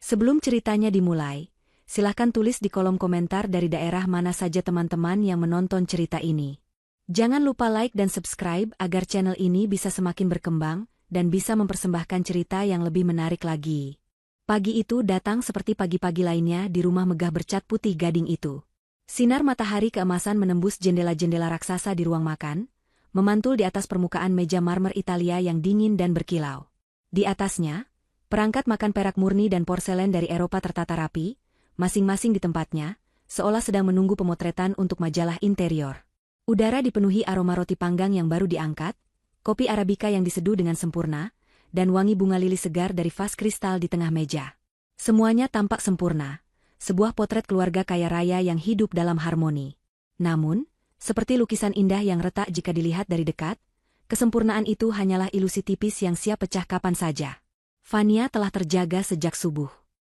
Sebelum ceritanya dimulai, silahkan tulis di kolom komentar dari daerah mana saja teman-teman yang menonton cerita ini. Jangan lupa like dan subscribe agar channel ini bisa semakin berkembang dan bisa mempersembahkan cerita yang lebih menarik lagi. Pagi itu datang seperti pagi-pagi lainnya di rumah megah bercat putih gading itu. Sinar matahari keemasan menembus jendela-jendela raksasa di ruang makan, memantul di atas permukaan meja marmer Italia yang dingin dan berkilau. Di atasnya, perangkat makan perak murni dan porselen dari Eropa tertata rapi, masing-masing di tempatnya, seolah sedang menunggu pemotretan untuk majalah interior. Udara dipenuhi aroma roti panggang yang baru diangkat, kopi Arabica yang diseduh dengan sempurna, dan wangi bunga lili segar dari vas kristal di tengah meja. Semuanya tampak sempurna, sebuah potret keluarga kaya raya yang hidup dalam harmoni. Namun, seperti lukisan indah yang retak jika dilihat dari dekat, kesempurnaan itu hanyalah ilusi tipis yang siap pecah kapan saja. Vania telah terjaga sejak subuh.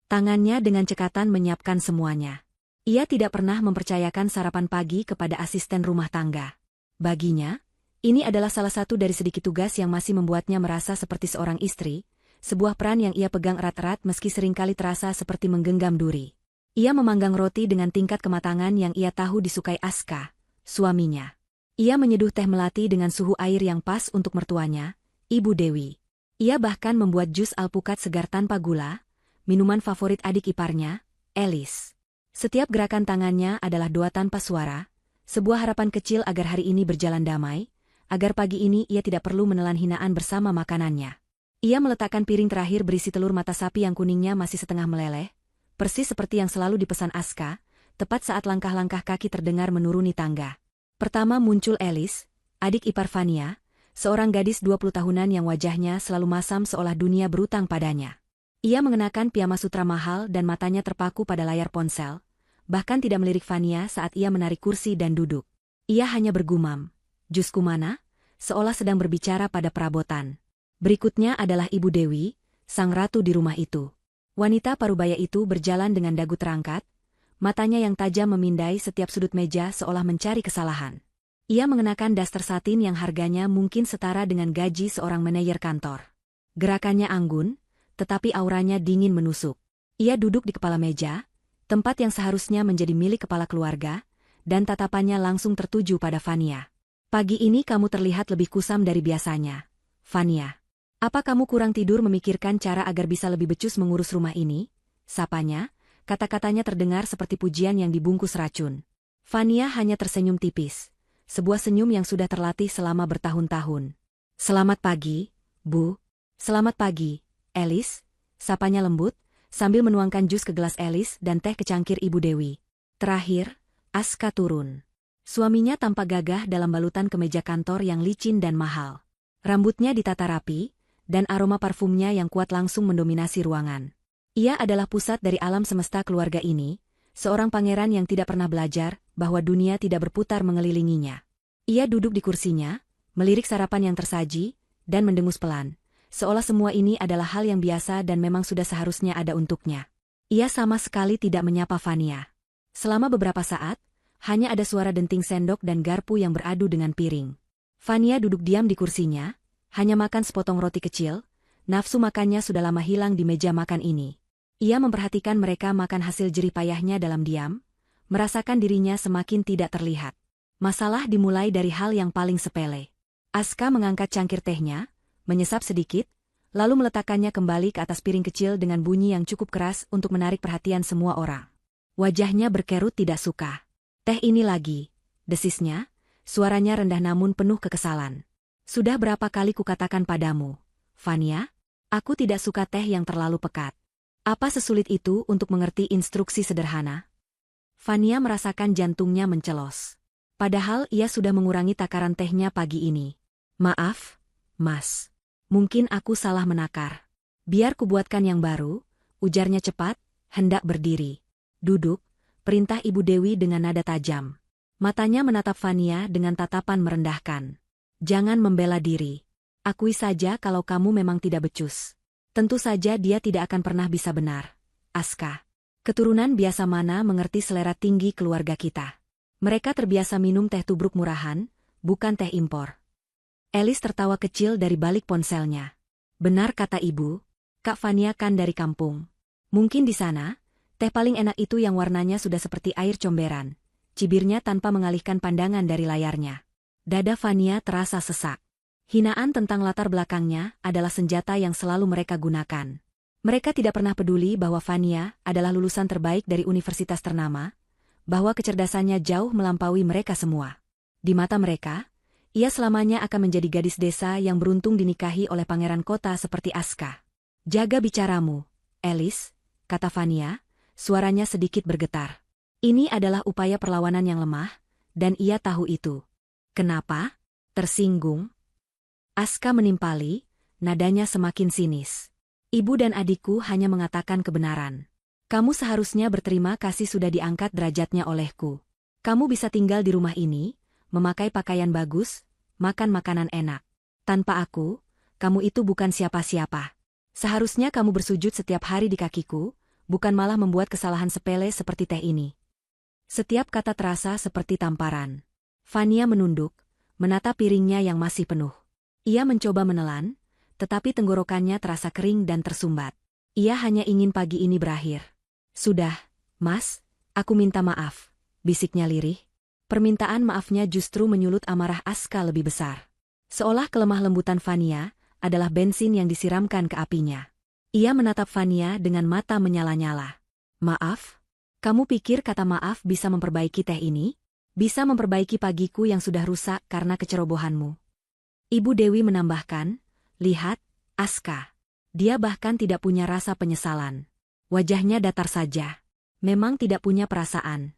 Tangannya dengan cekatan menyiapkan semuanya. Ia tidak pernah mempercayakan sarapan pagi kepada asisten rumah tangga. Baginya, ini adalah salah satu dari sedikit tugas yang masih membuatnya merasa seperti seorang istri, sebuah peran yang ia pegang erat-erat meski seringkali terasa seperti menggenggam duri. Ia memanggang roti dengan tingkat kematangan yang ia tahu disukai Aska, suaminya. Ia menyeduh teh melati dengan suhu air yang pas untuk mertuanya, Ibu Dewi. Ia bahkan membuat jus alpukat segar tanpa gula, minuman favorit adik iparnya, Elis. Setiap gerakan tangannya adalah doa tanpa suara, sebuah harapan kecil agar hari ini berjalan damai, agar pagi ini ia tidak perlu menelan hinaan bersama makanannya. Ia meletakkan piring terakhir berisi telur mata sapi yang kuningnya masih setengah meleleh, persis seperti yang selalu dipesan Aska, tepat saat langkah-langkah kaki terdengar menuruni tangga. Pertama muncul Elis, adik ipar Vania, seorang gadis 20 tahunan yang wajahnya selalu masam seolah dunia berutang padanya. Ia mengenakan piyama sutra mahal dan matanya terpaku pada layar ponsel, bahkan tidak melirik Vania saat ia menarik kursi dan duduk. Ia hanya bergumam, "Jusku mana?" seolah sedang berbicara pada perabotan. Berikutnya adalah Ibu Dewi, sang ratu di rumah itu. Wanita parubaya itu berjalan dengan dagu terangkat, matanya yang tajam memindai setiap sudut meja seolah mencari kesalahan. Ia mengenakan daster satin yang harganya mungkin setara dengan gaji seorang manajer kantor. Gerakannya anggun, tetapi auranya dingin menusuk. Ia duduk di kepala meja, tempat yang seharusnya menjadi milik kepala keluarga, dan tatapannya langsung tertuju pada Vania. "Pagi ini kamu terlihat lebih kusam dari biasanya, Vania. Apa kamu kurang tidur memikirkan cara agar bisa lebih becus mengurus rumah ini?" Sapanya, kata-katanya terdengar seperti pujian yang dibungkus racun. Vania hanya tersenyum tipis. Sebuah senyum yang sudah terlatih selama bertahun-tahun. "Selamat pagi, Bu." "Selamat pagi, Elis," sapanya lembut, sambil menuangkan jus ke gelas Elis dan teh ke cangkir Ibu Dewi. Terakhir, Aska turun. Suaminya tampak gagah dalam balutan kemeja kantor yang licin dan mahal. Rambutnya ditata rapi, dan aroma parfumnya yang kuat langsung mendominasi ruangan. Ia adalah pusat dari alam semesta keluarga ini, seorang pangeran yang tidak pernah belajar bahwa dunia tidak berputar mengelilinginya. Ia duduk di kursinya, melirik sarapan yang tersaji, dan mendengus pelan, seolah semua ini adalah hal yang biasa dan memang sudah seharusnya ada untuknya. Ia sama sekali tidak menyapa Vania. Selama beberapa saat, hanya ada suara denting sendok dan garpu yang beradu dengan piring. Vania duduk diam di kursinya, hanya makan sepotong roti kecil, nafsu makannya sudah lama hilang di meja makan ini. Ia memperhatikan mereka makan hasil jerih payahnya dalam diam, merasakan dirinya semakin tidak terlihat. Masalah dimulai dari hal yang paling sepele. Aska mengangkat cangkir tehnya, menyesap sedikit, lalu meletakkannya kembali ke atas piring kecil dengan bunyi yang cukup keras untuk menarik perhatian semua orang. Wajahnya berkerut tidak suka. "Teh ini lagi," desisnya, suaranya rendah namun penuh kekesalan. "Sudah berapa kali kukatakan padamu, Vania, aku tidak suka teh yang terlalu pekat. Apa sesulit itu untuk mengerti instruksi sederhana?" Vania merasakan jantungnya mencelos. Padahal ia sudah mengurangi takaran tehnya pagi ini. "Maaf, Mas. Mungkin aku salah menakar. Biar kubuatkan yang baru," ujarnya cepat, hendak berdiri. "Duduk," perintah Ibu Dewi dengan nada tajam. Matanya menatap Vania dengan tatapan merendahkan. "Jangan membela diri. Akui saja kalau kamu memang tidak becus. Tentu saja dia tidak akan pernah bisa benar, Aska. Keturunan biasa mana mengerti selera tinggi keluarga kita. Mereka terbiasa minum teh tubruk murahan, bukan teh impor." Elis tertawa kecil dari balik ponselnya. "Benar kata ibu, Kak Vania kan dari kampung. Mungkin di sana, teh paling enak itu yang warnanya sudah seperti air comberan. Cibirnya tanpa mengalihkan pandangan dari layarnya. Dada Fania terasa sesak. Hinaan tentang latar belakangnya adalah senjata yang selalu mereka gunakan. Mereka tidak pernah peduli bahwa Fania adalah lulusan terbaik dari universitas ternama, bahwa kecerdasannya jauh melampaui mereka semua. Di mata mereka, ia selamanya akan menjadi gadis desa yang beruntung dinikahi oleh pangeran kota seperti Aska. Jaga bicaramu, Alice, kata Fania, suaranya sedikit bergetar. Ini adalah upaya perlawanan yang lemah, dan ia tahu itu. Kenapa? Tersinggung? Aska menimpali, nadanya semakin sinis. Ibu dan adikku hanya mengatakan kebenaran. Kamu seharusnya berterima kasih sudah diangkat derajatnya olehku. Kamu bisa tinggal di rumah ini, memakai pakaian bagus, makan makanan enak. Tanpa aku, kamu itu bukan siapa-siapa. Seharusnya kamu bersujud setiap hari di kakiku, bukan malah membuat kesalahan sepele seperti teh ini. Setiap kata terasa seperti tamparan. Fania menunduk, menatap piringnya yang masih penuh. Ia mencoba menelan, tetapi tenggorokannya terasa kering dan tersumbat. Ia hanya ingin pagi ini berakhir. Sudah, Mas, aku minta maaf, bisiknya lirih. Permintaan maafnya justru menyulut amarah Aska lebih besar. Seolah kelemah lembutan Fania adalah bensin yang disiramkan ke apinya. Ia menatap Fania dengan mata menyala-nyala. Maaf? Kamu pikir kata maaf bisa memperbaiki teh ini? Bisa memperbaiki pagiku yang sudah rusak karena kecerobohanmu? Ibu Dewi menambahkan, lihat, Aska. Dia bahkan tidak punya rasa penyesalan. Wajahnya datar saja. Memang tidak punya perasaan.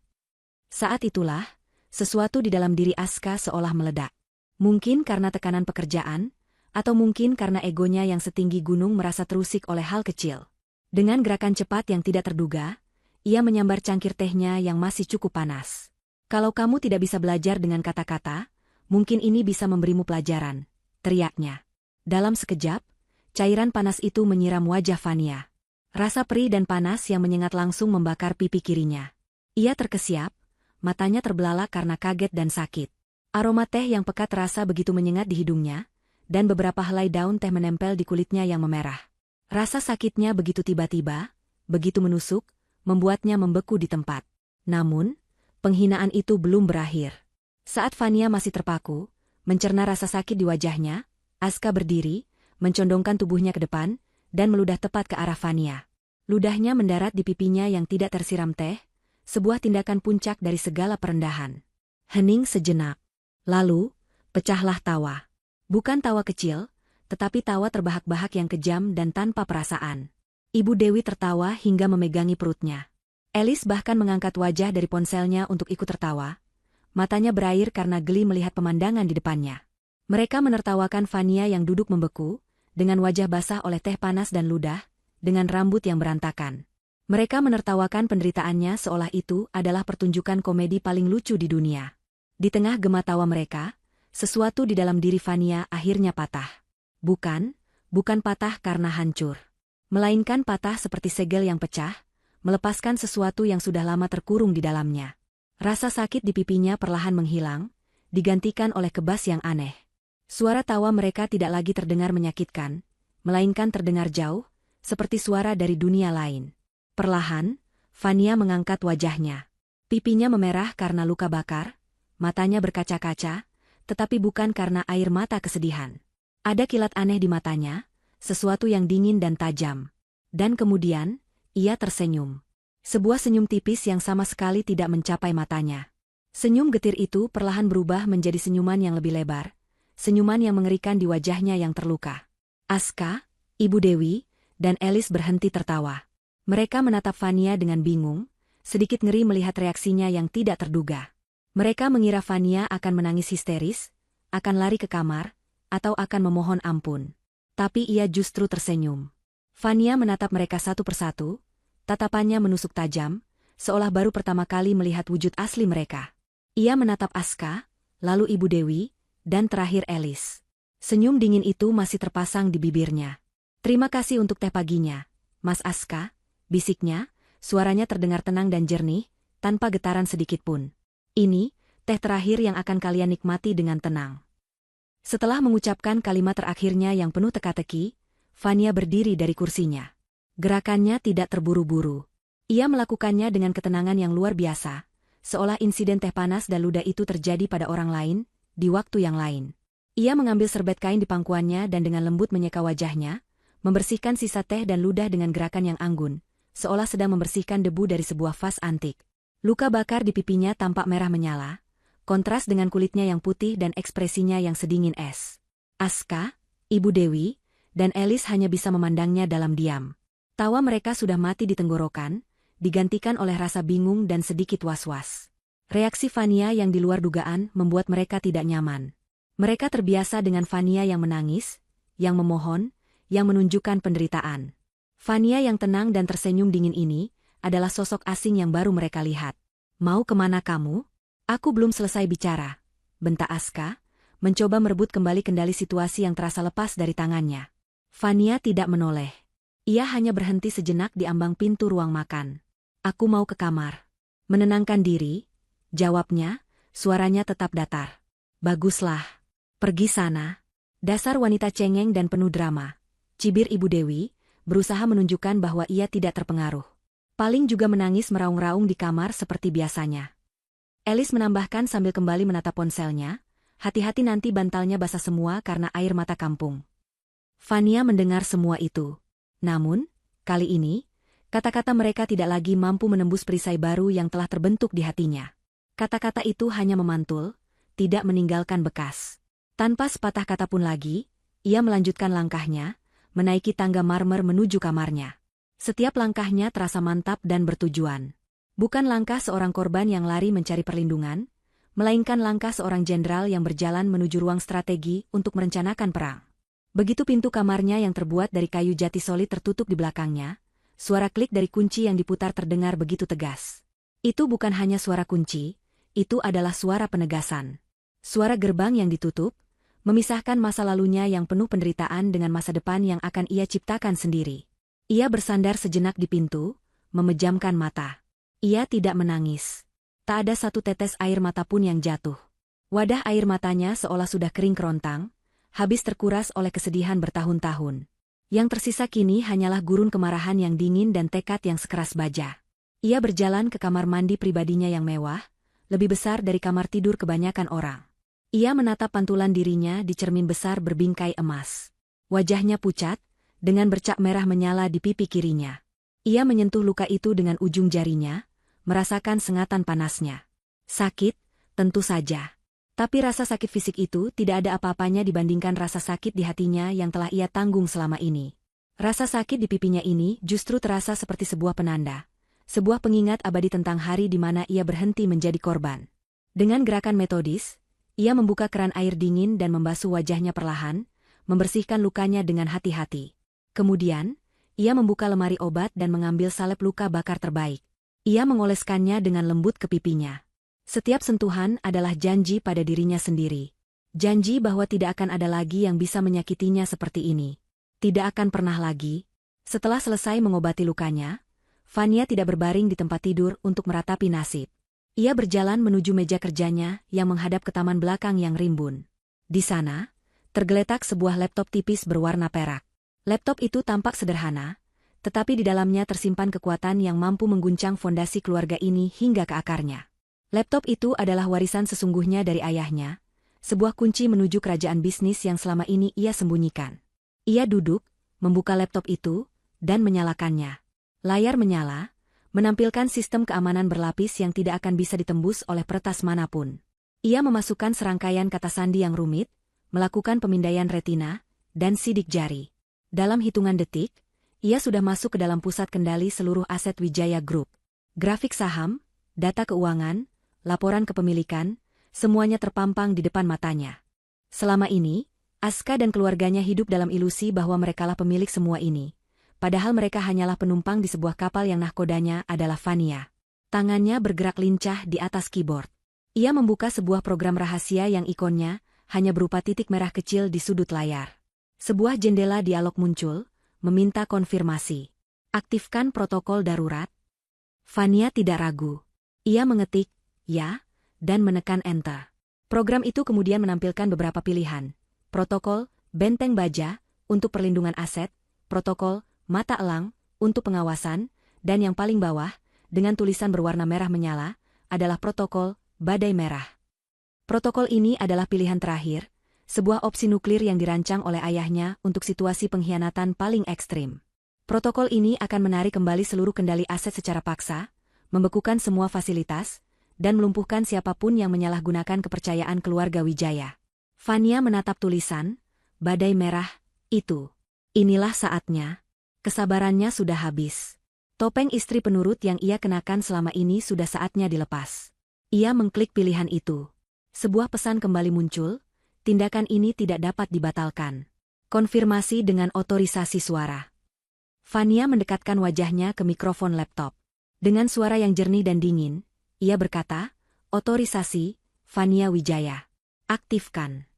Saat itulah, sesuatu di dalam diri Aska seolah meledak. Mungkin karena tekanan pekerjaan, atau mungkin karena egonya yang setinggi gunung merasa terusik oleh hal kecil. Dengan gerakan cepat yang tidak terduga, ia menyambar cangkir tehnya yang masih cukup panas. Kalau kamu tidak bisa belajar dengan kata-kata, mungkin ini bisa memberimu pelajaran, teriaknya. Dalam sekejap, cairan panas itu menyiram wajah Fania. Rasa perih dan panas yang menyengat langsung membakar pipi kirinya. Ia terkesiap, matanya terbelalak karena kaget dan sakit. Aroma teh yang pekat terasa begitu menyengat di hidungnya, dan beberapa helai daun teh menempel di kulitnya yang memerah. Rasa sakitnya begitu tiba-tiba, begitu menusuk, membuatnya membeku di tempat. Namun, penghinaan itu belum berakhir. Saat Fania masih terpaku, mencerna rasa sakit di wajahnya, Aska berdiri, mencondongkan tubuhnya ke depan, dan meludah tepat ke arah Fania. Ludahnya mendarat di pipinya yang tidak tersiram teh, sebuah tindakan puncak dari segala perendahan. Hening sejenak. Lalu, pecahlah tawa. Bukan tawa kecil, tetapi tawa terbahak-bahak yang kejam dan tanpa perasaan. Ibu Dewi tertawa hingga memegangi perutnya. Alice bahkan mengangkat wajah dari ponselnya untuk ikut tertawa. Matanya berair karena geli melihat pemandangan di depannya. Mereka menertawakan Fania yang duduk membeku, dengan wajah basah oleh teh panas dan ludah, dengan rambut yang berantakan. Mereka menertawakan penderitaannya seolah itu adalah pertunjukan komedi paling lucu di dunia. Di tengah gema tawa mereka, sesuatu di dalam diri Fania akhirnya patah. Bukan patah karena hancur. Melainkan patah seperti segel yang pecah, melepaskan sesuatu yang sudah lama terkurung di dalamnya. Rasa sakit di pipinya perlahan menghilang, digantikan oleh kebas yang aneh. Suara tawa mereka tidak lagi terdengar menyakitkan, melainkan terdengar jauh, seperti suara dari dunia lain. Perlahan, Fania mengangkat wajahnya. Pipinya memerah karena luka bakar, matanya berkaca-kaca, tetapi bukan karena air mata kesedihan. Ada kilat aneh di matanya, sesuatu yang dingin dan tajam. Dan kemudian, ia tersenyum. Sebuah senyum tipis yang sama sekali tidak mencapai matanya. Senyum getir itu perlahan berubah menjadi senyuman yang lebih lebar, senyuman yang mengerikan di wajahnya yang terluka. Aska, Ibu Dewi, dan Alice berhenti tertawa. Mereka menatap Fania dengan bingung, sedikit ngeri melihat reaksinya yang tidak terduga. Mereka mengira Fania akan menangis histeris, akan lari ke kamar, atau akan memohon ampun. Tapi ia justru tersenyum. Fania menatap mereka satu persatu, tatapannya menusuk tajam, seolah baru pertama kali melihat wujud asli mereka. Ia menatap Aska, lalu Ibu Dewi, dan terakhir Alice. Senyum dingin itu masih terpasang di bibirnya. Terima kasih untuk teh paginya, Mas Aska, bisiknya, suaranya terdengar tenang dan jernih, tanpa getaran sedikitpun. Ini, teh terakhir yang akan kalian nikmati dengan tenang. Setelah mengucapkan kalimat terakhirnya yang penuh teka-teki, Fania berdiri dari kursinya. Gerakannya tidak terburu-buru. Ia melakukannya dengan ketenangan yang luar biasa, seolah insiden teh panas dan ludah itu terjadi pada orang lain, di waktu yang lain. Ia mengambil serbet kain di pangkuannya dan dengan lembut menyeka wajahnya, membersihkan sisa teh dan ludah dengan gerakan yang anggun, seolah sedang membersihkan debu dari sebuah vas antik. Luka bakar di pipinya tampak merah menyala, kontras dengan kulitnya yang putih dan ekspresinya yang sedingin es. Aska, Ibu Dewi, dan Elis hanya bisa memandangnya dalam diam. Tawa mereka sudah mati di tenggorokan, digantikan oleh rasa bingung dan sedikit was-was. Reaksi Fania yang di luar dugaan membuat mereka tidak nyaman. Mereka terbiasa dengan Fania yang menangis, yang memohon, yang menunjukkan penderitaan. Fania yang tenang dan tersenyum dingin ini adalah sosok asing yang baru mereka lihat. "Mau kemana kamu?" "Aku belum selesai bicara," bentak Aska, mencoba merebut kembali kendali situasi yang terasa lepas dari tangannya. Fania tidak menoleh. Ia hanya berhenti sejenak di ambang pintu ruang makan. "Aku mau ke kamar." "Menenangkan diri," jawabnya, suaranya tetap datar. "Baguslah. Pergi sana." Dasar wanita cengeng dan penuh drama. Cibir Ibu Dewi, berusaha menunjukkan bahwa ia tidak terpengaruh. Paling juga menangis meraung-raung di kamar seperti biasanya. Elis menambahkan sambil kembali menatap ponselnya, "Hati-hati nanti bantalnya basah semua karena air mata kampung." Fania mendengar semua itu. Namun, kali ini, kata-kata mereka tidak lagi mampu menembus perisai baru yang telah terbentuk di hatinya. Kata-kata itu hanya memantul, tidak meninggalkan bekas. Tanpa sepatah kata pun lagi, ia melanjutkan langkahnya, menaiki tangga marmer menuju kamarnya. Setiap langkahnya terasa mantap dan bertujuan. Bukan langkah seorang korban yang lari mencari perlindungan, melainkan langkah seorang jenderal yang berjalan menuju ruang strategi untuk merencanakan perang. Begitu pintu kamarnya yang terbuat dari kayu jati solid tertutup di belakangnya, suara klik dari kunci yang diputar terdengar begitu tegas. Itu bukan hanya suara kunci, itu adalah suara penegasan. Suara gerbang yang ditutup, memisahkan masa lalunya yang penuh penderitaan dengan masa depan yang akan ia ciptakan sendiri. Ia bersandar sejenak di pintu, memejamkan mata. Ia tidak menangis. Tak ada satu tetes air mata pun yang jatuh. Wadah air matanya seolah sudah kering kerontang, habis terkuras oleh kesedihan bertahun-tahun. Yang tersisa kini hanyalah gurun kemarahan yang dingin dan tekad yang sekeras baja. Ia berjalan ke kamar mandi pribadinya yang mewah, lebih besar dari kamar tidur kebanyakan orang. Ia menatap pantulan dirinya di cermin besar berbingkai emas. Wajahnya pucat, dengan bercak merah menyala di pipi kirinya. Ia menyentuh luka itu dengan ujung jarinya, merasakan sengatan panasnya. Sakit, tentu saja. Tapi rasa sakit fisik itu tidak ada apa-apanya dibandingkan rasa sakit di hatinya yang telah ia tanggung selama ini. Rasa sakit di pipinya ini justru terasa seperti sebuah penanda. Sebuah pengingat abadi tentang hari di mana ia berhenti menjadi korban. Dengan gerakan metodis, ia membuka keran air dingin dan membasuh wajahnya perlahan, membersihkan lukanya dengan hati-hati. Kemudian, ia membuka lemari obat dan mengambil salep luka bakar terbaik. Ia mengoleskannya dengan lembut ke pipinya. Setiap sentuhan adalah janji pada dirinya sendiri. Janji bahwa tidak akan ada lagi yang bisa menyakitinya seperti ini. Tidak akan pernah lagi. Setelah selesai mengobati lukanya, Fania tidak berbaring di tempat tidur untuk meratapi nasib. Ia berjalan menuju meja kerjanya yang menghadap ke taman belakang yang rimbun. Di sana, tergeletak sebuah laptop tipis berwarna perak. Laptop itu tampak sederhana, tetapi di dalamnya tersimpan kekuatan yang mampu mengguncang fondasi keluarga ini hingga ke akarnya. Laptop itu adalah warisan sesungguhnya dari ayahnya, sebuah kunci menuju kerajaan bisnis yang selama ini ia sembunyikan. Ia duduk, membuka laptop itu, dan menyalakannya. Layar menyala, menampilkan sistem keamanan berlapis yang tidak akan bisa ditembus oleh peretas manapun. Ia memasukkan serangkaian kata sandi yang rumit, melakukan pemindaian retina, dan sidik jari. Dalam hitungan detik, ia sudah masuk ke dalam pusat kendali seluruh aset Wijaya Group. Grafik saham, data keuangan, laporan kepemilikan, semuanya terpampang di depan matanya. Selama ini, Aska dan keluarganya hidup dalam ilusi bahwa merekalah pemilik semua ini. Padahal mereka hanyalah penumpang di sebuah kapal yang nahkodanya adalah Fania. Tangannya bergerak lincah di atas keyboard. Ia membuka sebuah program rahasia yang ikonnya hanya berupa titik merah kecil di sudut layar. Sebuah jendela dialog muncul, meminta konfirmasi. Aktifkan protokol darurat. Fania tidak ragu. Ia mengetik, ya, dan menekan enter. Program itu kemudian menampilkan beberapa pilihan. Protokol, benteng baja, untuk perlindungan aset. Protokol, mata elang, untuk pengawasan, dan yang paling bawah, dengan tulisan berwarna merah menyala, adalah protokol badai merah. Protokol ini adalah pilihan terakhir, sebuah opsi nuklir yang dirancang oleh ayahnya untuk situasi pengkhianatan paling ekstrim. Protokol ini akan menarik kembali seluruh kendali aset secara paksa, membekukan semua fasilitas, dan melumpuhkan siapapun yang menyalahgunakan kepercayaan keluarga Wijaya. Fania menatap tulisan, badai merah, itu. Inilah saatnya. Kesabarannya sudah habis. Topeng istri penurut yang ia kenakan selama ini sudah saatnya dilepas. Ia mengklik pilihan itu. Sebuah pesan kembali muncul, tindakan ini tidak dapat dibatalkan. Konfirmasi dengan otorisasi suara. Fania mendekatkan wajahnya ke mikrofon laptop. Dengan suara yang jernih dan dingin, ia berkata, otorisasi, Fania Wijaya. Aktifkan.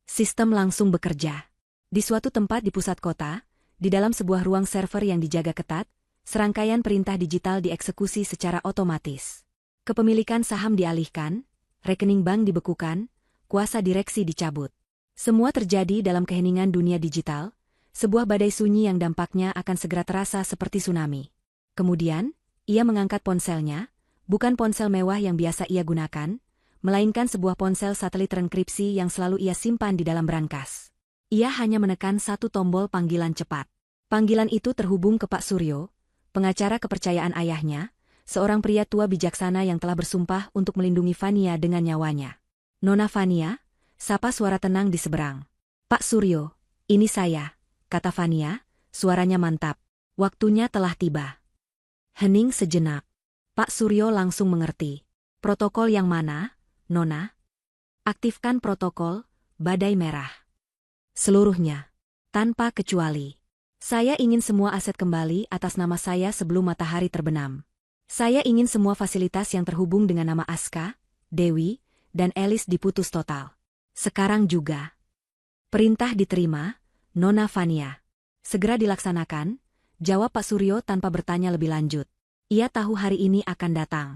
Sistem langsung bekerja. Di suatu tempat di pusat kota, di dalam sebuah ruang server yang dijaga ketat, serangkaian perintah digital dieksekusi secara otomatis. Kepemilikan saham dialihkan, rekening bank dibekukan, kuasa direksi dicabut. Semua terjadi dalam keheningan dunia digital, sebuah badai sunyi yang dampaknya akan segera terasa seperti tsunami. Kemudian, ia mengangkat ponselnya, bukan ponsel mewah yang biasa ia gunakan, melainkan sebuah ponsel satelit terenkripsi yang selalu ia simpan di dalam brankas. Ia hanya menekan satu tombol panggilan cepat. Panggilan itu terhubung ke Pak Suryo, pengacara kepercayaan ayahnya, seorang pria tua bijaksana yang telah bersumpah untuk melindungi Fania dengan nyawanya. Nona Fania, sapa suara tenang di seberang. Pak Suryo, ini saya, kata Fania, suaranya mantap. Waktunya telah tiba. Hening sejenak. Pak Suryo langsung mengerti. Protokol yang mana, Nona? Aktifkan protokol badai merah. Seluruhnya. Tanpa kecuali. Saya ingin semua aset kembali atas nama saya sebelum matahari terbenam. Saya ingin semua fasilitas yang terhubung dengan nama Aska, Dewi, dan Elis diputus total. Sekarang juga. Perintah diterima, Nona Fania. Segera dilaksanakan, jawab Pak Suryo tanpa bertanya lebih lanjut. Ia tahu hari ini akan datang.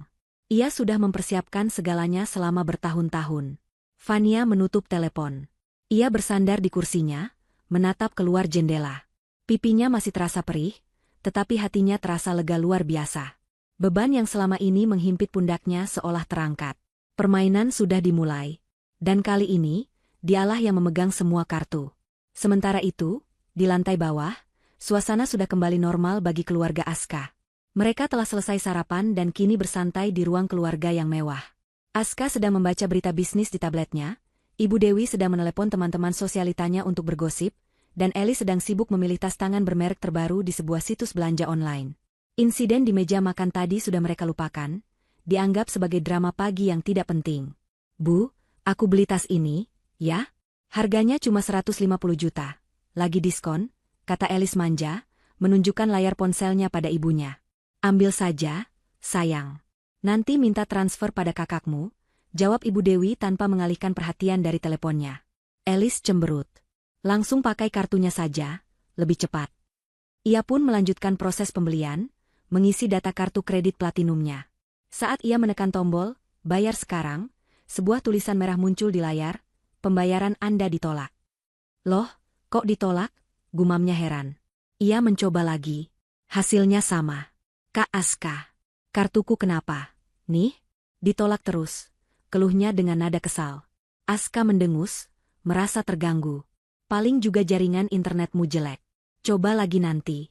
Ia sudah mempersiapkan segalanya selama bertahun-tahun. Fania menutup telepon. Ia bersandar di kursinya, menatap keluar jendela. Pipinya masih terasa perih, tetapi hatinya terasa lega luar biasa. Beban yang selama ini menghimpit pundaknya seolah terangkat. Permainan sudah dimulai. Dan kali ini, dialah yang memegang semua kartu. Sementara itu, di lantai bawah, suasana sudah kembali normal bagi keluarga Aska. Mereka telah selesai sarapan dan kini bersantai di ruang keluarga yang mewah. Aska sedang membaca berita bisnis di tabletnya, Ibu Dewi sedang menelepon teman-teman sosialitanya untuk bergosip, dan Eli sedang sibuk memilih tas tangan bermerek terbaru di sebuah situs belanja online. Insiden di meja makan tadi sudah mereka lupakan, dianggap sebagai drama pagi yang tidak penting. Bu, aku beli tas ini, ya? Harganya cuma 150 juta. Lagi diskon, kata Elis manja, menunjukkan layar ponselnya pada ibunya. Ambil saja, sayang. Nanti minta transfer pada kakakmu, jawab Ibu Dewi tanpa mengalihkan perhatian dari teleponnya. Elis cemberut. Langsung pakai kartunya saja, lebih cepat. Ia pun melanjutkan proses pembelian, mengisi data kartu kredit platinumnya. Saat ia menekan tombol, bayar sekarang, sebuah tulisan merah muncul di layar, pembayaran Anda ditolak. Loh, kok ditolak? Gumamnya heran. Ia mencoba lagi. Hasilnya sama. Kak Aska, kartuku kenapa? Nih, ditolak terus. Keluhnya dengan nada kesal. Aska mendengus, merasa terganggu. Paling juga jaringan internetmu jelek. Coba lagi nanti.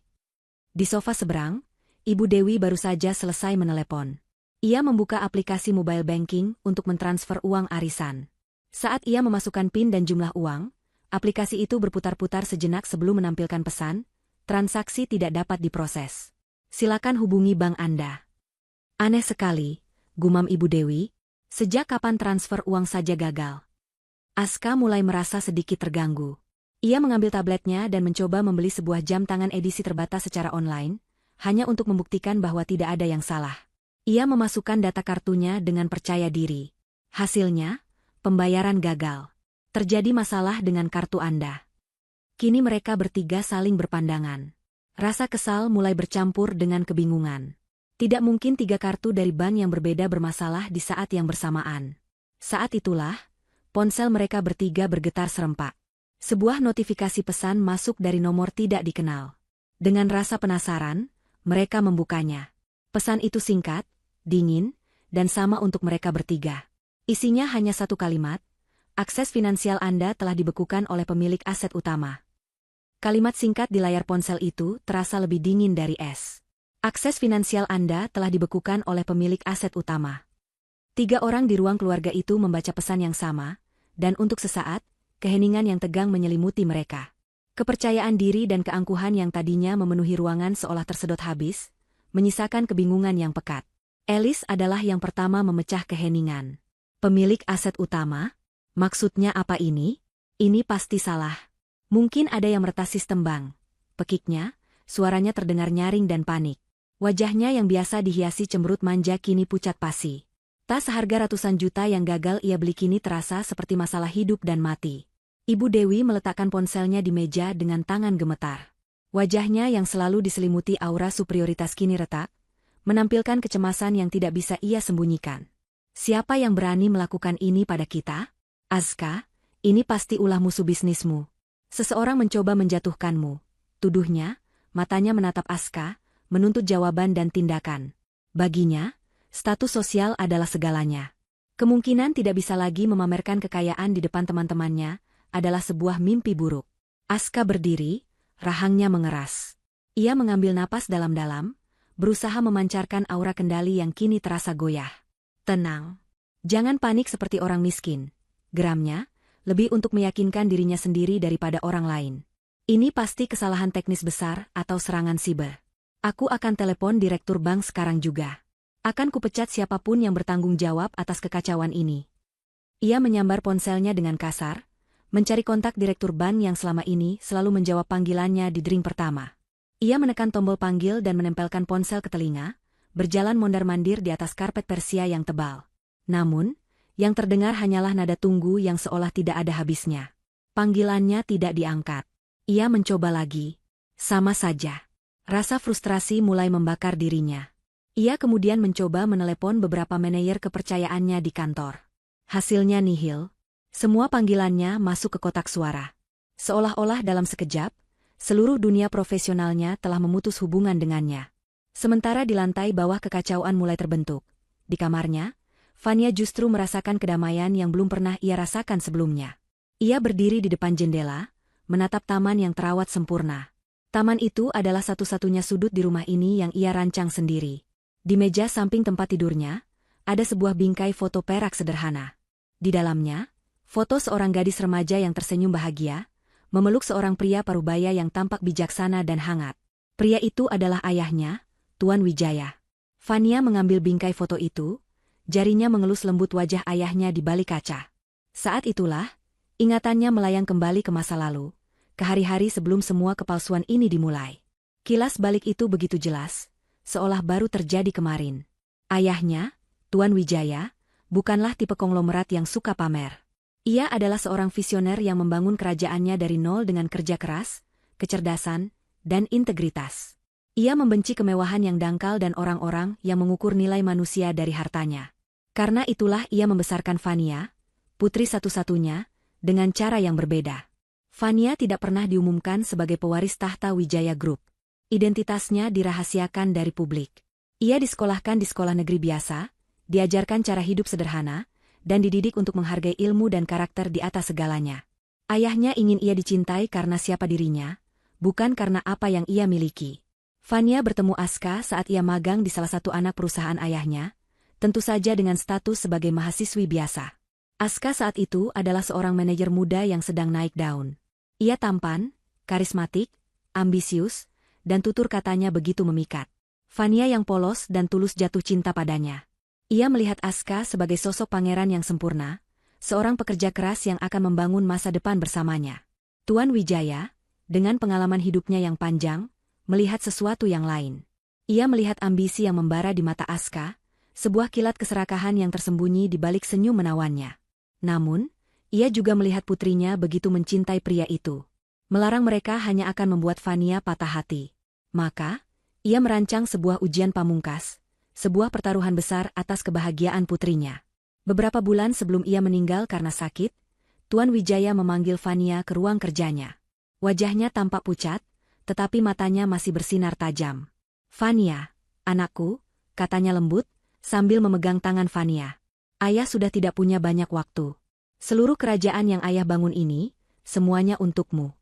Di sofa seberang, Ibu Dewi baru saja selesai menelepon. Ia membuka aplikasi mobile banking untuk mentransfer uang arisan. Saat ia memasukkan PIN dan jumlah uang, aplikasi itu berputar-putar sejenak sebelum menampilkan pesan, transaksi tidak dapat diproses. Silakan hubungi bank Anda. Aneh sekali, gumam Ibu Dewi. Sejak kapan transfer uang saja gagal? Aska mulai merasa sedikit terganggu. Ia mengambil tabletnya dan mencoba membeli sebuah jam tangan edisi terbatas secara online, hanya untuk membuktikan bahwa tidak ada yang salah. Ia memasukkan data kartunya dengan percaya diri. Hasilnya, pembayaran gagal. Terjadi masalah dengan kartu Anda. Kini mereka bertiga saling berpandangan. Rasa kesal mulai bercampur dengan kebingungan. Tidak mungkin 3 kartu dari bank yang berbeda bermasalah di saat yang bersamaan. Saat itulah, ponsel mereka bertiga bergetar serempak. Sebuah notifikasi pesan masuk dari nomor tidak dikenal. Dengan rasa penasaran, mereka membukanya. Pesan itu singkat, dingin, dan sama untuk mereka bertiga. Isinya hanya satu kalimat, akses finansial Anda telah dibekukan oleh pemilik aset utama. Kalimat singkat di layar ponsel itu terasa lebih dingin dari es. Akses finansial Anda telah dibekukan oleh pemilik aset utama. 3 orang di ruang keluarga itu membaca pesan yang sama, dan untuk sesaat, keheningan yang tegang menyelimuti mereka. Kepercayaan diri dan keangkuhan yang tadinya memenuhi ruangan seolah tersedot habis, menyisakan kebingungan yang pekat. Alice adalah yang pertama memecah keheningan. Pemilik aset utama? Maksudnya apa ini? Ini pasti salah. Mungkin ada yang meretas sistem bank. Pekiknya, suaranya terdengar nyaring dan panik. Wajahnya yang biasa dihiasi cemberut manja kini pucat pasi. Tas seharga ratusan juta yang gagal ia beli kini terasa seperti masalah hidup dan mati. Ibu Dewi meletakkan ponselnya di meja dengan tangan gemetar. Wajahnya yang selalu diselimuti aura superioritas kini retak, menampilkan kecemasan yang tidak bisa ia sembunyikan. Siapa yang berani melakukan ini pada kita? Azka, ini pasti ulah musuh bisnismu. Seseorang mencoba menjatuhkanmu. Tuduhnya, matanya menatap Azka, menuntut jawaban dan tindakan. Baginya, status sosial adalah segalanya. Kemungkinan tidak bisa lagi memamerkan kekayaan di depan teman-temannya adalah sebuah mimpi buruk. Azka berdiri, rahangnya mengeras. Ia mengambil napas dalam-dalam, berusaha memancarkan aura kendali yang kini terasa goyah. Tenang. Jangan panik seperti orang miskin. Geramnya, lebih untuk meyakinkan dirinya sendiri daripada orang lain. Ini pasti kesalahan teknis besar atau serangan siber. Aku akan telepon direktur bank sekarang juga. Akan kupecat siapapun yang bertanggung jawab atas kekacauan ini. Ia menyambar ponselnya dengan kasar, mencari kontak direktur bank yang selama ini selalu menjawab panggilannya di dering pertama. Ia menekan tombol panggil dan menempelkan ponsel ke telinga, berjalan mondar-mandir di atas karpet Persia yang tebal. Namun, yang terdengar hanyalah nada tunggu yang seolah tidak ada habisnya. Panggilannya tidak diangkat. Ia mencoba lagi. Sama saja. Rasa frustrasi mulai membakar dirinya. Ia kemudian mencoba menelepon beberapa manajer kepercayaannya di kantor. Hasilnya nihil. Semua panggilannya masuk ke kotak suara. Seolah-olah dalam sekejap, seluruh dunia profesionalnya telah memutus hubungan dengannya. Sementara di lantai bawah kekacauan mulai terbentuk. Di kamarnya, Fania justru merasakan kedamaian yang belum pernah ia rasakan sebelumnya. Ia berdiri di depan jendela, menatap taman yang terawat sempurna. Taman itu adalah satu-satunya sudut di rumah ini yang ia rancang sendiri. Di meja samping tempat tidurnya, ada sebuah bingkai foto perak sederhana. Di dalamnya, foto seorang gadis remaja yang tersenyum bahagia, memeluk seorang pria parubaya yang tampak bijaksana dan hangat. Pria itu adalah ayahnya, Tuan Wijaya. Fania mengambil bingkai foto itu, jarinya mengelus lembut wajah ayahnya di balik kaca. Saat itulah, ingatannya melayang kembali ke masa lalu, ke hari-hari sebelum semua kepalsuan ini dimulai. Kilas balik itu begitu jelas, seolah baru terjadi kemarin. Ayahnya, Tuan Wijaya, bukanlah tipe konglomerat yang suka pamer. Ia adalah seorang visioner yang membangun kerajaannya dari nol dengan kerja keras, kecerdasan, dan integritas. Ia membenci kemewahan yang dangkal dan orang-orang yang mengukur nilai manusia dari hartanya. Karena itulah ia membesarkan Fania, putri satu-satunya, dengan cara yang berbeda. Fania tidak pernah diumumkan sebagai pewaris tahta Wijaya Group. Identitasnya dirahasiakan dari publik. Ia disekolahkan di sekolah negeri biasa, diajarkan cara hidup sederhana, dan dididik untuk menghargai ilmu dan karakter di atas segalanya. Ayahnya ingin ia dicintai karena siapa dirinya, bukan karena apa yang ia miliki. Fania bertemu Azka saat ia magang di salah satu anak perusahaan ayahnya, tentu saja dengan status sebagai mahasiswi biasa. Azka saat itu adalah seorang manajer muda yang sedang naik daun. Ia tampan, karismatik, ambisius, dan tutur katanya begitu memikat. Fania yang polos dan tulus jatuh cinta padanya. Ia melihat Azka sebagai sosok pangeran yang sempurna, seorang pekerja keras yang akan membangun masa depan bersamanya. Tuan Wijaya, dengan pengalaman hidupnya yang panjang, melihat sesuatu yang lain. Ia melihat ambisi yang membara di mata Azka, sebuah kilat keserakahan yang tersembunyi di balik senyum menawannya. Namun, ia juga melihat putrinya begitu mencintai pria itu. Melarang mereka hanya akan membuat Fania patah hati. Maka, ia merancang sebuah ujian pamungkas, sebuah pertaruhan besar atas kebahagiaan putrinya. Beberapa bulan sebelum ia meninggal karena sakit, Tuan Wijaya memanggil Fania ke ruang kerjanya. Wajahnya tampak pucat, tetapi matanya masih bersinar tajam. "Fania, anakku," katanya lembut, sambil memegang tangan Fania. "Ayah sudah tidak punya banyak waktu. Seluruh kerajaan yang ayah bangun ini, semuanya untukmu."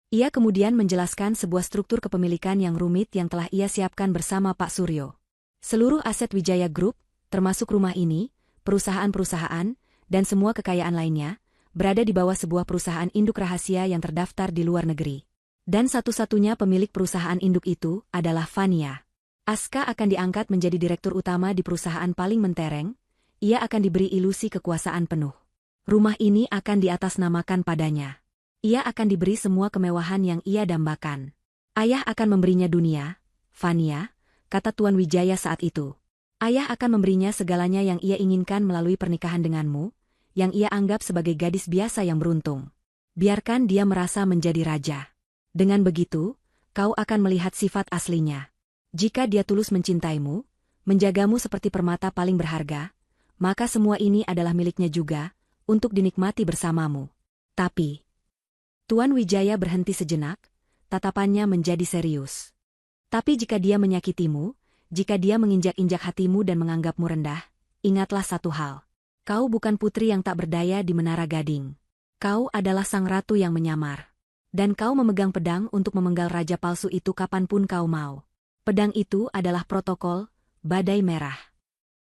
Ia kemudian menjelaskan sebuah struktur kepemilikan yang rumit yang telah ia siapkan bersama Pak Suryo. Seluruh aset Wijaya Group, termasuk rumah ini, perusahaan-perusahaan, dan semua kekayaan lainnya, berada di bawah sebuah perusahaan induk rahasia yang terdaftar di luar negeri. Dan satu-satunya pemilik perusahaan induk itu adalah Fania. Aska akan diangkat menjadi direktur utama di perusahaan paling mentereng, ia akan diberi ilusi kekuasaan penuh. Rumah ini akan diatasnamakan padanya. Ia akan diberi semua kemewahan yang ia dambakan. "Ayah akan memberinya dunia, Fania," kata Tuan Wijaya saat itu. "Ayah akan memberinya segalanya yang ia inginkan melalui pernikahan denganmu, yang ia anggap sebagai gadis biasa yang beruntung. Biarkan dia merasa menjadi raja. Dengan begitu, kau akan melihat sifat aslinya. Jika dia tulus mencintaimu, menjagamu seperti permata paling berharga, maka semua ini adalah miliknya juga, untuk dinikmati bersamamu." Tapi, Tuan Wijaya berhenti sejenak, tatapannya menjadi serius. "Tapi jika dia menyakitimu, jika dia menginjak-injak hatimu dan menganggapmu rendah, ingatlah satu hal. Kau bukan putri yang tak berdaya di Menara Gading. Kau adalah sang ratu yang menyamar. Dan kau memegang pedang untuk memenggal raja palsu itu kapanpun kau mau. Pedang itu adalah protokol, badai merah."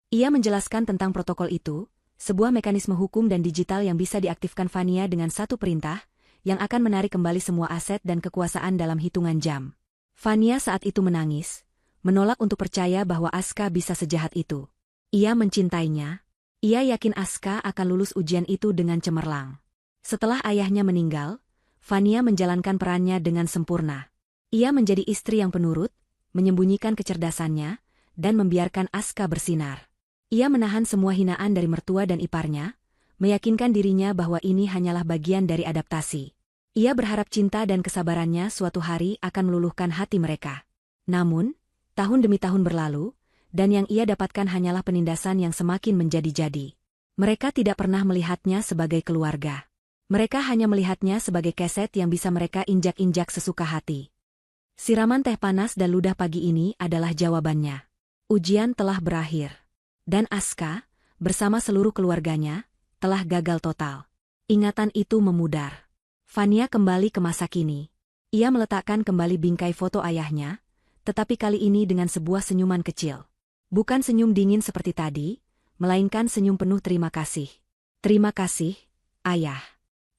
Ia menjelaskan tentang protokol itu, sebuah mekanisme hukum dan digital yang bisa diaktifkan Fania dengan satu perintah, yang akan menarik kembali semua aset dan kekuasaan dalam hitungan jam. Fania saat itu menangis, menolak untuk percaya bahwa Aska bisa sejahat itu. Ia mencintainya. Ia yakin Aska akan lulus ujian itu dengan cemerlang. Setelah ayahnya meninggal, Fania menjalankan perannya dengan sempurna. Ia menjadi istri yang penurut, menyembunyikan kecerdasannya, dan membiarkan Aska bersinar. Ia menahan semua hinaan dari mertua dan iparnya, meyakinkan dirinya bahwa ini hanyalah bagian dari adaptasi. Ia berharap cinta dan kesabarannya suatu hari akan meluluhkan hati mereka. Namun, tahun demi tahun berlalu, dan yang ia dapatkan hanyalah penindasan yang semakin menjadi-jadi. Mereka tidak pernah melihatnya sebagai keluarga. Mereka hanya melihatnya sebagai keset yang bisa mereka injak-injak sesuka hati. Siraman teh panas dan ludah pagi ini adalah jawabannya. Ujian telah berakhir. Dan Aska, bersama seluruh keluarganya, telah gagal total. Ingatan itu memudar. Fania kembali ke masa kini. Ia meletakkan kembali bingkai foto ayahnya, tetapi kali ini dengan sebuah senyuman kecil. Bukan senyum dingin seperti tadi, melainkan senyum penuh terima kasih. "Terima kasih, Ayah.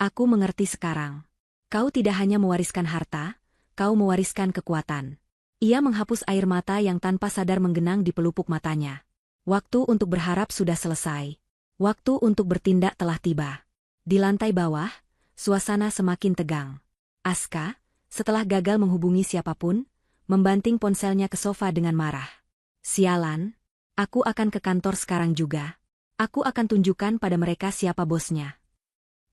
Aku mengerti sekarang. Kau tidak hanya mewariskan harta, kau mewariskan kekuatan." Ia menghapus air mata yang tanpa sadar menggenang di pelupuk matanya. Waktu untuk berharap sudah selesai. Waktu untuk bertindak telah tiba. Di lantai bawah, suasana semakin tegang. Aska, setelah gagal menghubungi siapapun, membanting ponselnya ke sofa dengan marah. "Sialan, aku akan ke kantor sekarang juga. Aku akan tunjukkan pada mereka siapa bosnya."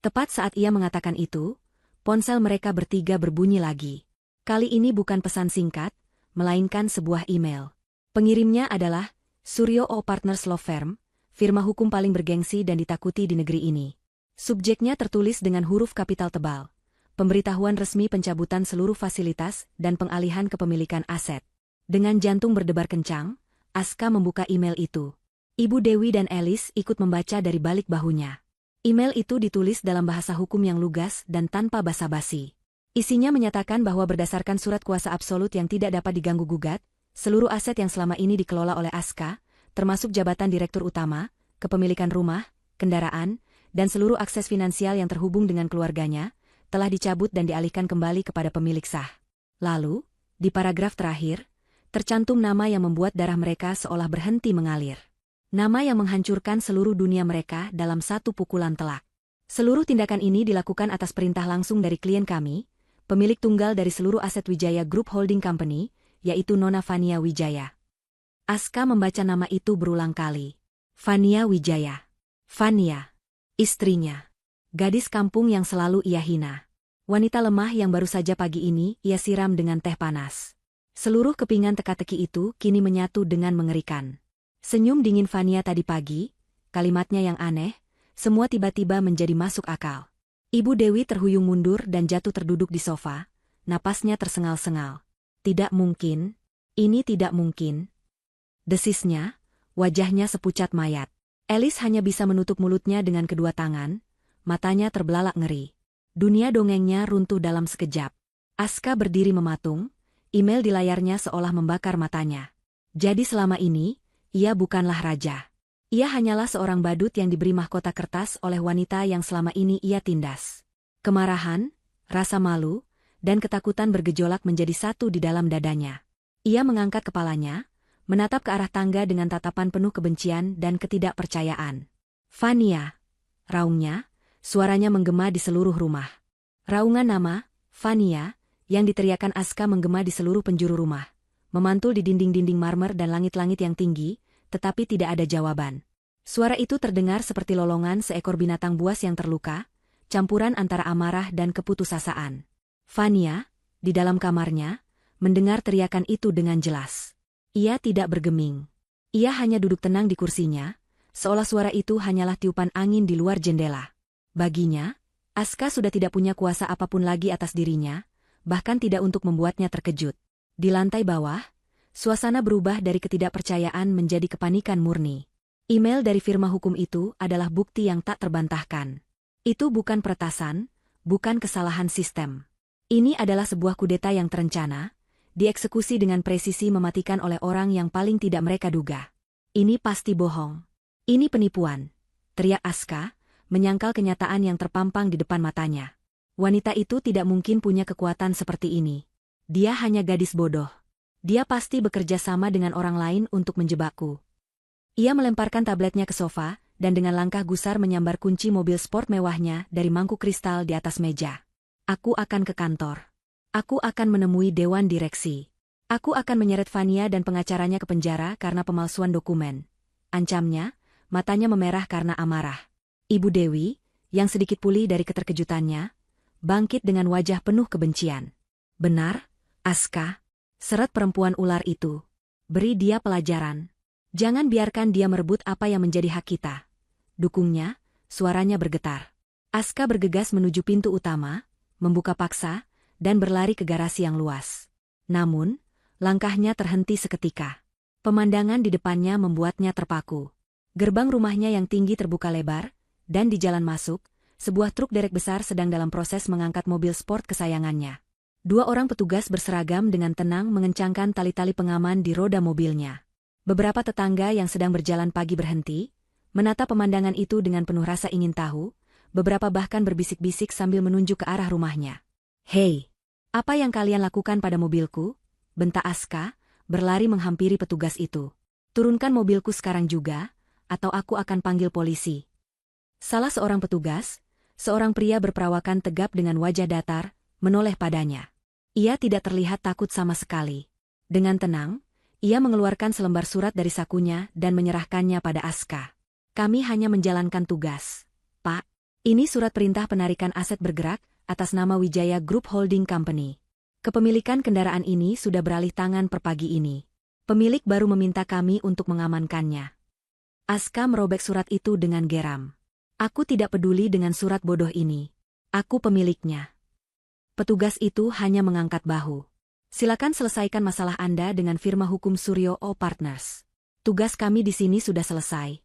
Tepat saat ia mengatakan itu, ponsel mereka bertiga berbunyi lagi. Kali ini bukan pesan singkat, melainkan sebuah email. Pengirimnya adalah Suryo O Partners Law Firm, firma hukum paling bergengsi dan ditakuti di negeri ini. Subjeknya tertulis dengan huruf kapital tebal. Pemberitahuan resmi pencabutan seluruh fasilitas dan pengalihan kepemilikan aset. Dengan jantung berdebar kencang, Aska membuka email itu. Ibu Dewi dan Alice ikut membaca dari balik bahunya. Email itu ditulis dalam bahasa hukum yang lugas dan tanpa basa-basi. Isinya menyatakan bahwa berdasarkan surat kuasa absolut yang tidak dapat diganggu-gugat, seluruh aset yang selama ini dikelola oleh Aska, termasuk jabatan direktur utama, kepemilikan rumah, kendaraan, dan seluruh akses finansial yang terhubung dengan keluarganya, telah dicabut dan dialihkan kembali kepada pemilik sah. Lalu, di paragraf terakhir, tercantum nama yang membuat darah mereka seolah berhenti mengalir. Nama yang menghancurkan seluruh dunia mereka dalam satu pukulan telak. Seluruh tindakan ini dilakukan atas perintah langsung dari klien kami, pemilik tunggal dari seluruh aset Wijaya Group Holding Company, yaitu Nona Fania Wijaya. Aska membaca nama itu berulang kali. Fania Wijaya. Fania. Istrinya. Gadis kampung yang selalu ia hina. Wanita lemah yang baru saja pagi ini ia siram dengan teh panas. Seluruh kepingan teka-teki itu kini menyatu dengan mengerikan. Senyum dingin Fania tadi pagi, kalimatnya yang aneh, semua tiba-tiba menjadi masuk akal. Ibu Dewi terhuyung mundur dan jatuh terduduk di sofa, napasnya tersengal-sengal. Tidak mungkin, ini tidak mungkin. Desisnya, wajahnya sepucat mayat. Alice hanya bisa menutup mulutnya dengan kedua tangan, matanya terbelalak ngeri. Dunia dongengnya runtuh dalam sekejap. Aska berdiri mematung, email di layarnya seolah membakar matanya. Jadi selama ini, ia bukanlah raja. Ia hanyalah seorang badut yang diberi mahkota kertas oleh wanita yang selama ini ia tindas. Kemarahan, rasa malu, dan ketakutan bergejolak menjadi satu di dalam dadanya. Ia mengangkat kepalanya, menatap ke arah tangga dengan tatapan penuh kebencian dan ketidakpercayaan. Vania, raungnya, suaranya menggema di seluruh rumah. Raungan nama, Vania, yang diteriakkan Aska menggema di seluruh penjuru rumah, memantul di dinding-dinding marmer dan langit-langit yang tinggi, tetapi tidak ada jawaban. Suara itu terdengar seperti lolongan seekor binatang buas yang terluka, campuran antara amarah dan keputusasaan. Vania, di dalam kamarnya, mendengar teriakan itu dengan jelas. Ia tidak bergeming. Ia hanya duduk tenang di kursinya, seolah suara itu hanyalah tiupan angin di luar jendela. Baginya, Aska sudah tidak punya kuasa apapun lagi atas dirinya, bahkan tidak untuk membuatnya terkejut. Di lantai bawah, suasana berubah dari ketidakpercayaan menjadi kepanikan murni. Email dari firma hukum itu adalah bukti yang tak terbantahkan. Itu bukan peretasan, bukan kesalahan sistem. Ini adalah sebuah kudeta yang terencana, dieksekusi dengan presisi mematikan oleh orang yang paling tidak mereka duga. Ini pasti bohong. Ini penipuan, teriak Aska, menyangkal kenyataan yang terpampang di depan matanya. Wanita itu tidak mungkin punya kekuatan seperti ini. Dia hanya gadis bodoh. Dia pasti bekerja sama dengan orang lain untuk menjebakku. Ia melemparkan tabletnya ke sofa, dan dengan langkah gusar menyambar kunci mobil sport mewahnya dari mangkuk kristal di atas meja. Aku akan ke kantor. Aku akan menemui dewan direksi. Aku akan menyeret Vania dan pengacaranya ke penjara karena pemalsuan dokumen. Ancamnya, matanya memerah karena amarah. Ibu Dewi, yang sedikit pulih dari keterkejutannya, bangkit dengan wajah penuh kebencian. Benar, Aska, seret perempuan ular itu. Beri dia pelajaran. Jangan biarkan dia merebut apa yang menjadi hak kita. Dukungnya, suaranya bergetar. Aska bergegas menuju pintu utama, membuka paksa, dan berlari ke garasi yang luas. Namun, langkahnya terhenti seketika. Pemandangan di depannya membuatnya terpaku. Gerbang rumahnya yang tinggi terbuka lebar, dan di jalan masuk, sebuah truk derek besar sedang dalam proses mengangkat mobil sport kesayangannya. Dua orang petugas berseragam dengan tenang mengencangkan tali-tali pengaman di roda mobilnya. Beberapa tetangga yang sedang berjalan pagi berhenti, menatap pemandangan itu dengan penuh rasa ingin tahu, beberapa bahkan berbisik-bisik sambil menunjuk ke arah rumahnya. Hei, apa yang kalian lakukan pada mobilku? Bentak Aska, berlari menghampiri petugas itu. Turunkan mobilku sekarang juga, atau aku akan panggil polisi. Salah seorang petugas, seorang pria berperawakan tegap dengan wajah datar, menoleh padanya. Ia tidak terlihat takut sama sekali. Dengan tenang, ia mengeluarkan selembar surat dari sakunya dan menyerahkannya pada Aska. Kami hanya menjalankan tugas. Pak, ini surat perintah penarikan aset bergerak atas nama Wijaya Group Holding Company. Kepemilikan kendaraan ini sudah beralih tangan per pagi ini. Pemilik baru meminta kami untuk mengamankannya. Aska merobek surat itu dengan geram. Aku tidak peduli dengan surat bodoh ini. Aku pemiliknya. Petugas itu hanya mengangkat bahu. Silakan selesaikan masalah Anda dengan firma hukum Suryo O Partners. Tugas kami di sini sudah selesai.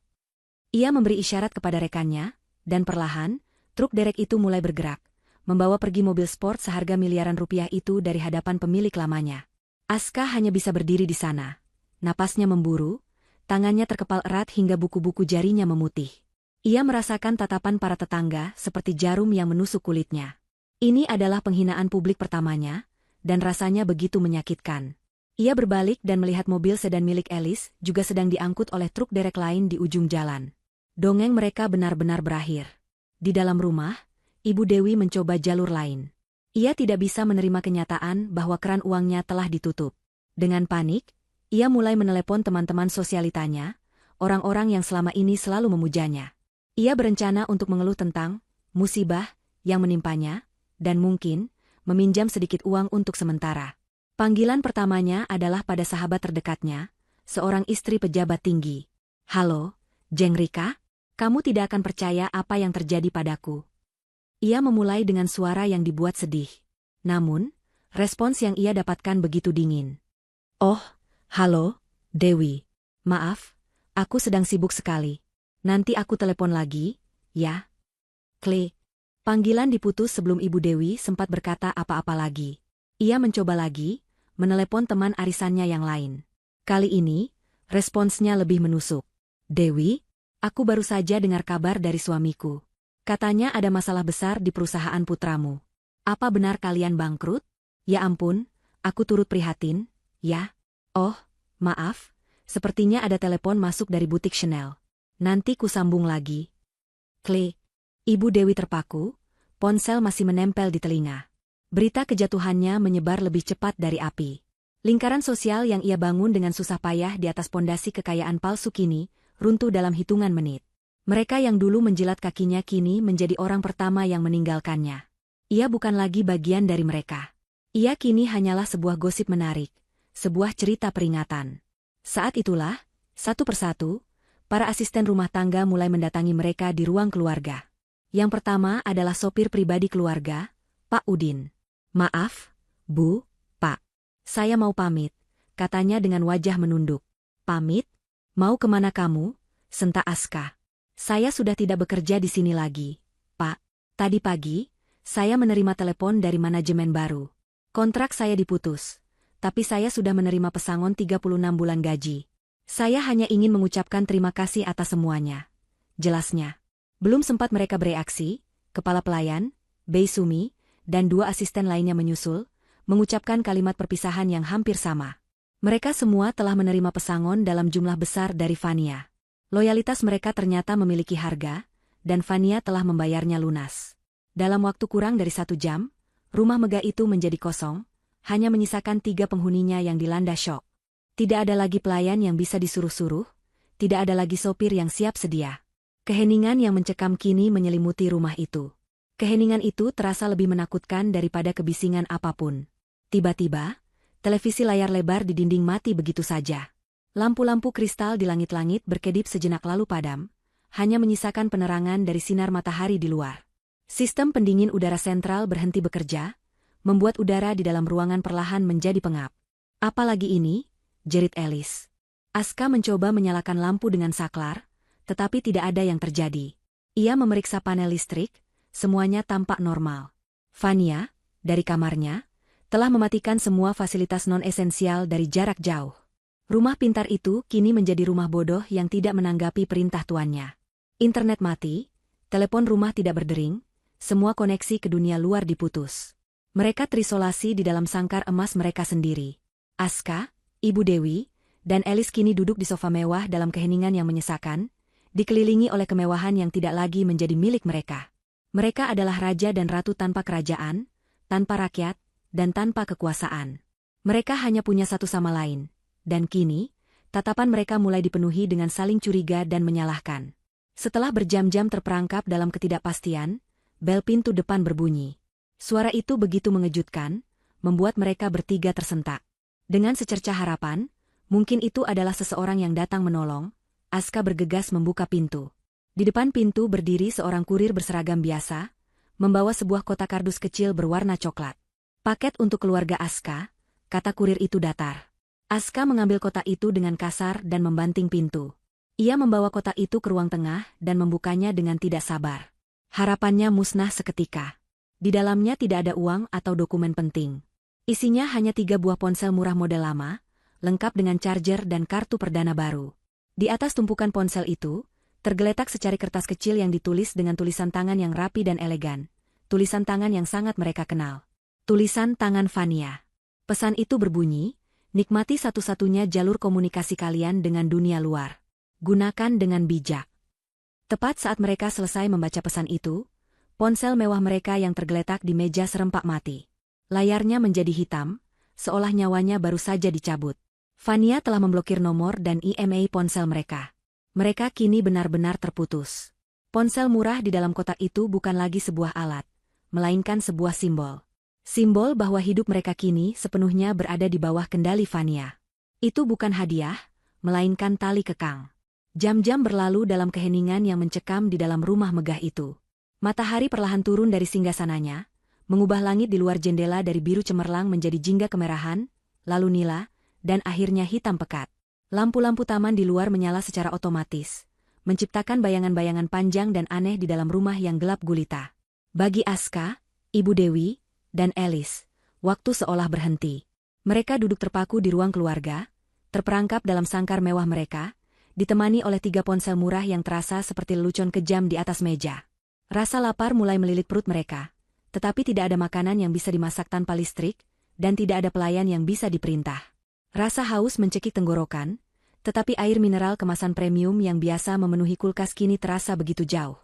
Ia memberi isyarat kepada rekannya, dan perlahan, truk derek itu mulai bergerak, membawa pergi mobil sport seharga miliaran rupiah itu dari hadapan pemilik lamanya. Aska hanya bisa berdiri di sana. Napasnya memburu, tangannya terkepal erat hingga buku-buku jarinya memutih. Ia merasakan tatapan para tetangga seperti jarum yang menusuk kulitnya. Ini adalah penghinaan publik pertamanya, dan rasanya begitu menyakitkan. Ia berbalik dan melihat mobil sedan milik Alice juga sedang diangkut oleh truk derek lain di ujung jalan. Dongeng mereka benar-benar berakhir. Di dalam rumah, Ibu Dewi mencoba jalur lain. Ia tidak bisa menerima kenyataan bahwa keran uangnya telah ditutup. Dengan panik, ia mulai menelepon teman-teman sosialitanya, orang-orang yang selama ini selalu memujanya. Ia berencana untuk mengeluh tentang musibah yang menimpanya, dan mungkin meminjam sedikit uang untuk sementara. Panggilan pertamanya adalah pada sahabat terdekatnya, seorang istri pejabat tinggi. Halo, Jeng Rika, kamu tidak akan percaya apa yang terjadi padaku. Ia memulai dengan suara yang dibuat sedih. Namun, Respons yang ia dapatkan begitu dingin. "Oh, halo, Dewi. Maaf, aku sedang sibuk sekali. Nanti aku telepon lagi, ya." Klik. Panggilan diputus sebelum Ibu Dewi sempat berkata apa-apa lagi. Ia mencoba lagi, menelepon teman arisannya yang lain. Kali ini, responsnya lebih menusuk. "Dewi, aku baru saja dengar kabar dari suamiku. Katanya ada masalah besar di perusahaan putramu. Apa benar kalian bangkrut?" "Ya ampun, aku turut prihatin, ya." "Oh, maaf, sepertinya ada telepon masuk dari butik Chanel. Nanti kusambung lagi." Klik. Ibu Dewi terpaku, ponsel masih menempel di telinga. Berita kejatuhannya menyebar lebih cepat dari api. Lingkaran sosial yang ia bangun dengan susah payah di atas pondasi kekayaan palsu kini runtuh dalam hitungan menit. Mereka yang dulu menjilat kakinya kini menjadi orang pertama yang meninggalkannya. Ia bukan lagi bagian dari mereka. Ia kini hanyalah sebuah gosip menarik, sebuah cerita peringatan. Saat itulah, satu persatu, para asisten rumah tangga mulai mendatangi mereka di ruang keluarga. Yang pertama adalah sopir pribadi keluarga, Pak Udin. "Maaf, Bu, Pak. Saya mau pamit," katanya dengan wajah menunduk. "Pamit? Mau kemana kamu?" sentak Aska. "Saya sudah tidak bekerja di sini lagi, Pak. Tadi pagi, saya menerima telepon dari manajemen baru. Kontrak saya diputus, tapi saya sudah menerima pesangon 36 bulan gaji. Saya hanya ingin mengucapkan terima kasih atas semuanya," jelasnya. Belum sempat mereka bereaksi, kepala pelayan, Bei Sumi, dan 2 asisten lainnya menyusul, mengucapkan kalimat perpisahan yang hampir sama. Mereka semua telah menerima pesangon dalam jumlah besar dari Fania. Loyalitas mereka ternyata memiliki harga, dan Fania telah membayarnya lunas. Dalam waktu kurang dari 1 jam, rumah megah itu menjadi kosong, hanya menyisakan 3 penghuninya yang dilanda syok. Tidak ada lagi pelayan yang bisa disuruh-suruh, tidak ada lagi sopir yang siap sedia. Keheningan yang mencekam kini menyelimuti rumah itu. Keheningan itu terasa lebih menakutkan daripada kebisingan apapun. Tiba-tiba, televisi layar lebar di dinding mati begitu saja. Lampu-lampu kristal di langit-langit berkedip sejenak lalu padam, hanya menyisakan penerangan dari sinar matahari di luar. Sistem pendingin udara sentral berhenti bekerja, membuat udara di dalam ruangan perlahan menjadi pengap. "Apalagi ini?" jerit Alice. Aska mencoba menyalakan lampu dengan saklar, tetapi tidak ada yang terjadi. Ia memeriksa panel listrik, semuanya tampak normal. Fania, dari kamarnya, telah mematikan semua fasilitas non-esensial dari jarak jauh. Rumah pintar itu kini menjadi rumah bodoh yang tidak menanggapi perintah tuannya. Internet mati, telepon rumah tidak berdering, semua koneksi ke dunia luar diputus. Mereka terisolasi di dalam sangkar emas mereka sendiri. Aska, Ibu Dewi, dan Alice kini duduk di sofa mewah dalam keheningan yang menyesakan, dikelilingi oleh kemewahan yang tidak lagi menjadi milik mereka. Mereka adalah raja dan ratu tanpa kerajaan, tanpa rakyat, dan tanpa kekuasaan. Mereka hanya punya satu sama lain. Dan kini, tatapan mereka mulai dipenuhi dengan saling curiga dan menyalahkan. Setelah berjam-jam terperangkap dalam ketidakpastian, bel pintu depan berbunyi. Suara itu begitu mengejutkan, membuat mereka bertiga tersentak. Dengan secercah harapan, mungkin itu adalah seseorang yang datang menolong, Aska bergegas membuka pintu. Di depan pintu berdiri seorang kurir berseragam biasa, membawa sebuah kotak kardus kecil berwarna coklat. "Paket untuk keluarga Aska," kata kurir itu datar. Aska mengambil kotak itu dengan kasar dan membanting pintu. Ia membawa kotak itu ke ruang tengah dan membukanya dengan tidak sabar. Harapannya musnah seketika. Di dalamnya tidak ada uang atau dokumen penting. Isinya hanya 3 buah ponsel murah model lama, lengkap dengan charger dan kartu perdana baru. Di atas tumpukan ponsel itu, tergeletak secari kertas kecil yang ditulis dengan tulisan tangan yang rapi dan elegan. Tulisan tangan yang sangat mereka kenal. Tulisan tangan Fania. Pesan itu berbunyi, "Nikmati satu-satunya jalur komunikasi kalian dengan dunia luar. Gunakan dengan bijak." Tepat saat mereka selesai membaca pesan itu, ponsel mewah mereka yang tergeletak di meja serempak mati. Layarnya menjadi hitam, seolah nyawanya baru saja dicabut. Fania telah memblokir nomor dan IMEI ponsel mereka. Mereka kini benar-benar terputus. Ponsel murah di dalam kotak itu bukan lagi sebuah alat, melainkan sebuah simbol. Simbol bahwa hidup mereka kini sepenuhnya berada di bawah kendali Fania. Itu bukan hadiah, melainkan tali kekang. Jam-jam berlalu dalam keheningan yang mencekam di dalam rumah megah itu. Matahari perlahan turun dari singgasananya, mengubah langit di luar jendela dari biru cemerlang menjadi jingga kemerahan, lalu nila, dan akhirnya hitam pekat. Lampu-lampu taman di luar menyala secara otomatis, menciptakan bayangan-bayangan panjang dan aneh di dalam rumah yang gelap gulita. Bagi Aska, Ibu Dewi, dan Elis, waktu seolah berhenti. Mereka duduk terpaku di ruang keluarga, terperangkap dalam sangkar mewah mereka, ditemani oleh 3 ponsel murah yang terasa seperti lelucon kejam di atas meja. Rasa lapar mulai melilit perut mereka, tetapi tidak ada makanan yang bisa dimasak tanpa listrik, dan tidak ada pelayan yang bisa diperintah. Rasa haus mencekik tenggorokan, tetapi air mineral kemasan premium yang biasa memenuhi kulkas kini terasa begitu jauh.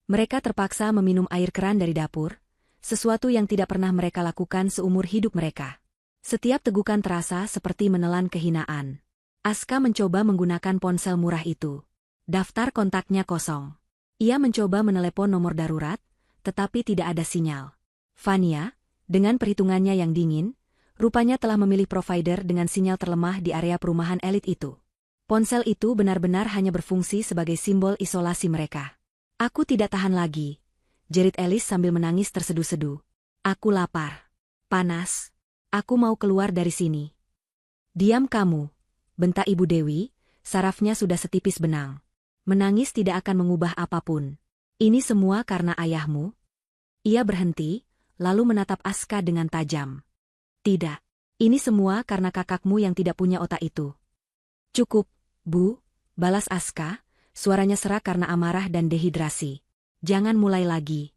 Mereka terpaksa meminum air keran dari dapur, sesuatu yang tidak pernah mereka lakukan seumur hidup mereka. Setiap tegukan terasa seperti menelan kehinaan. Aska mencoba menggunakan ponsel murah itu. Daftar kontaknya kosong. Ia mencoba menelepon nomor darurat, tetapi tidak ada sinyal. Fania, dengan perhitungannya yang dingin, rupanya telah memilih provider dengan sinyal terlemah di area perumahan elit itu. Ponsel itu benar-benar hanya berfungsi sebagai simbol isolasi mereka. Aku tidak tahan lagi, jerit Elis sambil menangis terseduh-seduh. Aku lapar. Panas. Aku mau keluar dari sini. Diam kamu, bentak Ibu Dewi, sarafnya sudah setipis benang. Menangis tidak akan mengubah apapun. Ini semua karena ayahmu. Ia berhenti, lalu menatap Aska dengan tajam. Tidak. Ini semua karena kakakmu yang tidak punya otak itu. Cukup, Bu, balas Aska, suaranya serak karena amarah dan dehidrasi. Jangan mulai lagi.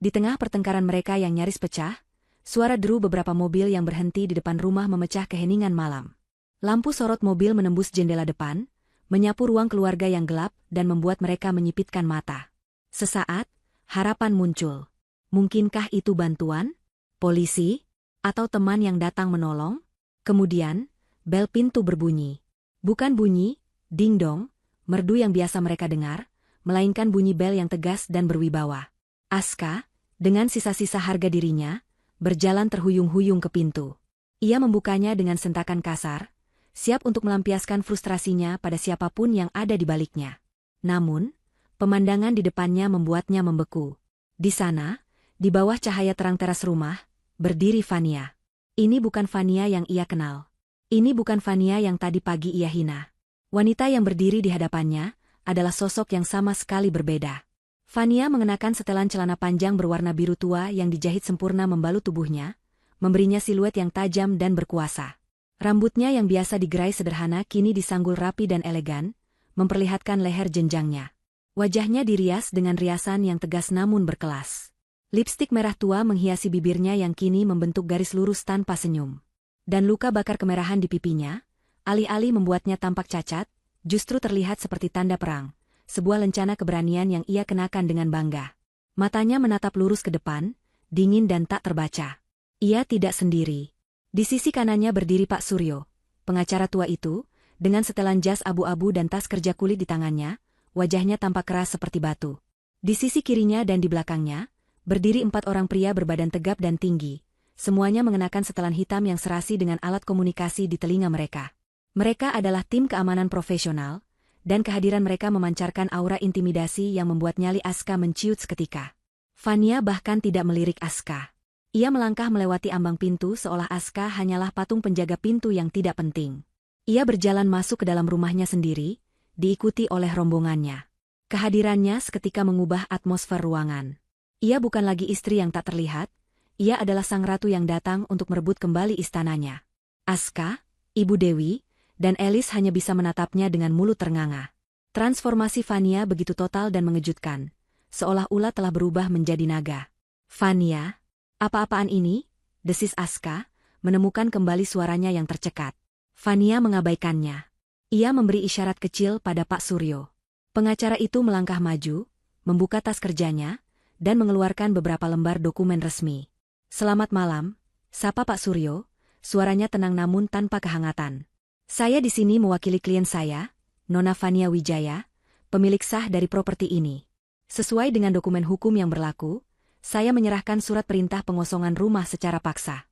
Di tengah pertengkaran mereka yang nyaris pecah, suara deru beberapa mobil yang berhenti di depan rumah memecah keheningan malam. Lampu sorot mobil menembus jendela depan, menyapu ruang keluarga yang gelap dan membuat mereka menyipitkan mata. Sesaat, harapan muncul. Mungkinkah itu bantuan? Polisi? Atau teman yang datang menolong? Kemudian, bel pintu berbunyi. Bukan bunyi, ding-dong, merdu yang biasa mereka dengar, melainkan bunyi bel yang tegas dan berwibawa. Aska, dengan sisa-sisa harga dirinya, berjalan terhuyung-huyung ke pintu. Ia membukanya dengan sentakan kasar, siap untuk melampiaskan frustrasinya pada siapapun yang ada di baliknya. Namun, pemandangan di depannya membuatnya membeku. Di sana, di bawah cahaya terang teras rumah, berdiri Fania. Ini bukan Fania yang ia kenal. Ini bukan Fania yang tadi pagi ia hina. Wanita yang berdiri di hadapannya adalah sosok yang sama sekali berbeda. Fania mengenakan setelan celana panjang berwarna biru tua yang dijahit sempurna membalut tubuhnya, memberinya siluet yang tajam dan berkuasa. Rambutnya yang biasa digerai sederhana kini disanggul rapi dan elegan, memperlihatkan leher jenjangnya. Wajahnya dirias dengan riasan yang tegas namun berkelas. Lipstik merah tua menghiasi bibirnya yang kini membentuk garis lurus tanpa senyum. Dan luka bakar kemerahan di pipinya, alih-alih membuatnya tampak cacat, justru terlihat seperti tanda perang, sebuah lencana keberanian yang ia kenakan dengan bangga. Matanya menatap lurus ke depan, dingin dan tak terbaca. Ia tidak sendiri. Di sisi kanannya berdiri Pak Suryo, pengacara tua itu, dengan setelan jas abu-abu dan tas kerja kulit di tangannya, wajahnya tampak keras seperti batu. Di sisi kirinya dan di belakangnya, berdiri 4 orang pria berbadan tegap dan tinggi. Semuanya mengenakan setelan hitam yang serasi dengan alat komunikasi di telinga mereka. Mereka adalah tim keamanan profesional, dan kehadiran mereka memancarkan aura intimidasi yang membuat nyali Aska menciut seketika. Fania bahkan tidak melirik Aska. Ia melangkah melewati ambang pintu seolah Aska hanyalah patung penjaga pintu yang tidak penting. Ia berjalan masuk ke dalam rumahnya sendiri, diikuti oleh rombongannya. Kehadirannya seketika mengubah atmosfer ruangan. Ia bukan lagi istri yang tak terlihat, ia adalah sang ratu yang datang untuk merebut kembali istananya. Aska, Ibu Dewi, dan Elis hanya bisa menatapnya dengan mulut ternganga. Transformasi Fania begitu total dan mengejutkan, seolah ulat telah berubah menjadi naga. Fania, apa-apaan ini? Desis Aska, menemukan kembali suaranya yang tercekat. Fania mengabaikannya. Ia memberi isyarat kecil pada Pak Suryo. Pengacara itu melangkah maju, membuka tas kerjanya, dan mengeluarkan beberapa lembar dokumen resmi. Selamat malam, sapa Pak Suryo, suaranya tenang namun tanpa kehangatan. Saya di sini mewakili klien saya, Nona Fania Wijaya, pemilik sah dari properti ini. Sesuai dengan dokumen hukum yang berlaku, saya menyerahkan surat perintah pengosongan rumah secara paksa.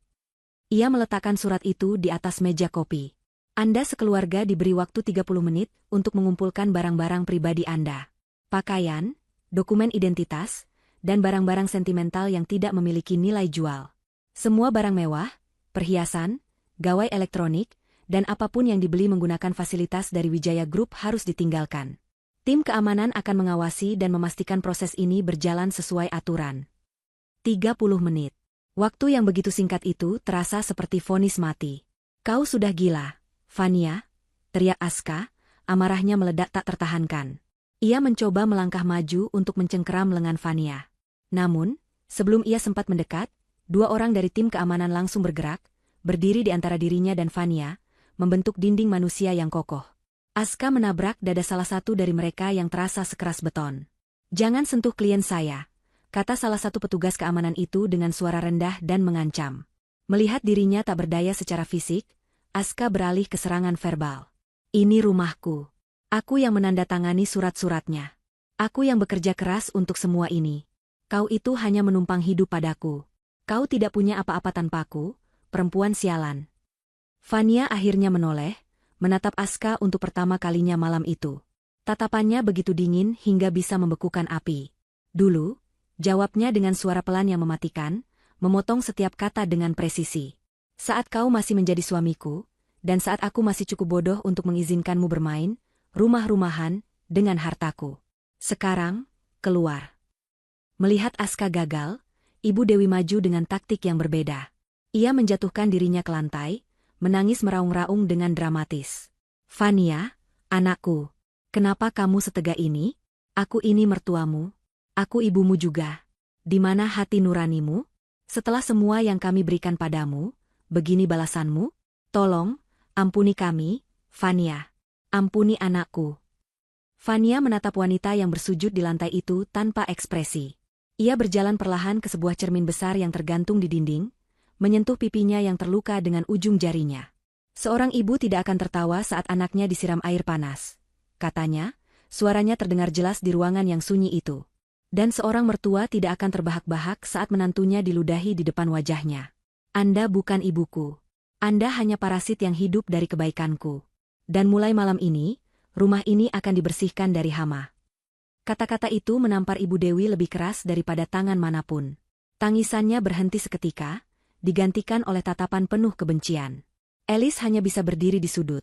Ia meletakkan surat itu di atas meja kopi. Anda sekeluarga diberi waktu 30 menit untuk mengumpulkan barang-barang pribadi Anda. Pakaian, dokumen identitas, dan barang-barang sentimental yang tidak memiliki nilai jual. Semua barang mewah, perhiasan, gawai elektronik, dan apapun yang dibeli menggunakan fasilitas dari Wijaya Group harus ditinggalkan. Tim keamanan akan mengawasi dan memastikan proses ini berjalan sesuai aturan. 30 menit. Waktu yang begitu singkat itu terasa seperti vonis mati. Kau sudah gila, Fania, teriak Aska, amarahnya meledak tak tertahankan. Ia mencoba melangkah maju untuk mencengkeram lengan Fania. Namun, sebelum ia sempat mendekat, dua orang dari tim keamanan langsung bergerak, berdiri di antara dirinya dan Fania, membentuk dinding manusia yang kokoh. Aska menabrak dada salah satu dari mereka yang terasa sekeras beton. "Jangan sentuh klien saya," kata salah satu petugas keamanan itu dengan suara rendah dan mengancam. Melihat dirinya tak berdaya secara fisik, Aska beralih ke serangan verbal. "Ini rumahku. Aku yang menandatangani surat-suratnya. Aku yang bekerja keras untuk semua ini. Kau itu hanya menumpang hidup padaku. Kau tidak punya apa-apa tanpaku, perempuan sialan." Fania akhirnya menoleh, menatap Aska untuk pertama kalinya malam itu. Tatapannya begitu dingin hingga bisa membekukan api. "Dulu," jawabnya dengan suara pelan yang mematikan, memotong setiap kata dengan presisi. "Saat kau masih menjadi suamiku, dan saat aku masih cukup bodoh untuk mengizinkanmu bermain, rumah-rumahan, dengan hartaku. Sekarang, keluar." Melihat Aska gagal, Ibu Dewi maju dengan taktik yang berbeda. Ia menjatuhkan dirinya ke lantai, menangis meraung-raung dengan dramatis. "Fania, anakku, kenapa kamu setega ini? Aku ini mertuamu. Aku ibumu juga. Di mana hati nuranimu? Setelah semua yang kami berikan padamu, begini balasanmu? Tolong, ampuni kami, Fania. Ampuni anakku." Fania menatap wanita yang bersujud di lantai itu tanpa ekspresi. Ia berjalan perlahan ke sebuah cermin besar yang tergantung di dinding, menyentuh pipinya yang terluka dengan ujung jarinya. "Seorang ibu tidak akan tertawa saat anaknya disiram air panas," katanya, suaranya terdengar jelas di ruangan yang sunyi itu. "Dan seorang mertua tidak akan terbahak-bahak saat menantunya diludahi di depan wajahnya. Anda bukan ibuku. Anda hanya parasit yang hidup dari kebaikanku. Dan mulai malam ini, rumah ini akan dibersihkan dari hama." Kata-kata itu menampar Ibu Dewi lebih keras daripada tangan manapun. Tangisannya berhenti seketika, digantikan oleh tatapan penuh kebencian. Elis hanya bisa berdiri di sudut,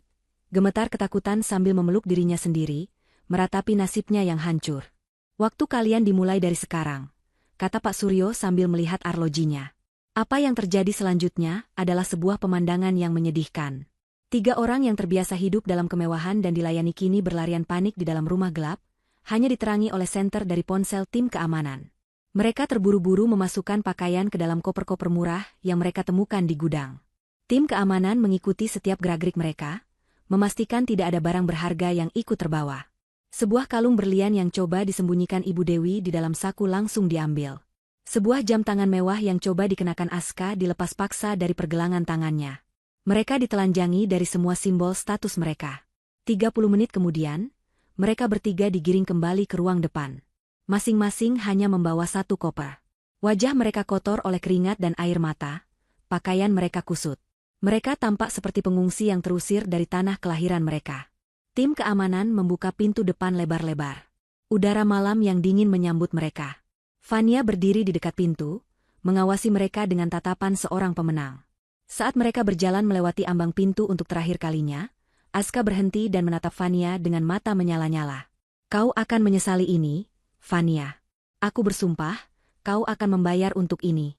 gemetar ketakutan sambil memeluk dirinya sendiri, meratapi nasibnya yang hancur. "Waktu kalian dimulai dari sekarang," kata Pak Suryo sambil melihat arlojinya. Apa yang terjadi selanjutnya adalah sebuah pemandangan yang menyedihkan. 3 orang yang terbiasa hidup dalam kemewahan dan dilayani kini berlarian panik di dalam rumah gelap, hanya diterangi oleh senter dari ponsel tim keamanan. Mereka terburu-buru memasukkan pakaian ke dalam koper-koper murah yang mereka temukan di gudang. Tim keamanan mengikuti setiap gerak-gerik mereka, memastikan tidak ada barang berharga yang ikut terbawa. Sebuah kalung berlian yang coba disembunyikan Ibu Dewi di dalam saku langsung diambil. Sebuah jam tangan mewah yang coba dikenakan Aska dilepas paksa dari pergelangan tangannya. Mereka ditelanjangi dari semua simbol status mereka. 30 menit kemudian, mereka bertiga digiring kembali ke ruang depan. Masing-masing hanya membawa 1 koper. Wajah mereka kotor oleh keringat dan air mata, pakaian mereka kusut. Mereka tampak seperti pengungsi yang terusir dari tanah kelahiran mereka. Tim keamanan membuka pintu depan lebar-lebar. Udara malam yang dingin menyambut mereka. Fania berdiri di dekat pintu, mengawasi mereka dengan tatapan seorang pemenang. Saat mereka berjalan melewati ambang pintu untuk terakhir kalinya, Aska berhenti dan menatap Fania dengan mata menyala-nyala. "Kau akan menyesali ini, Fania. Aku bersumpah, kau akan membayar untuk ini."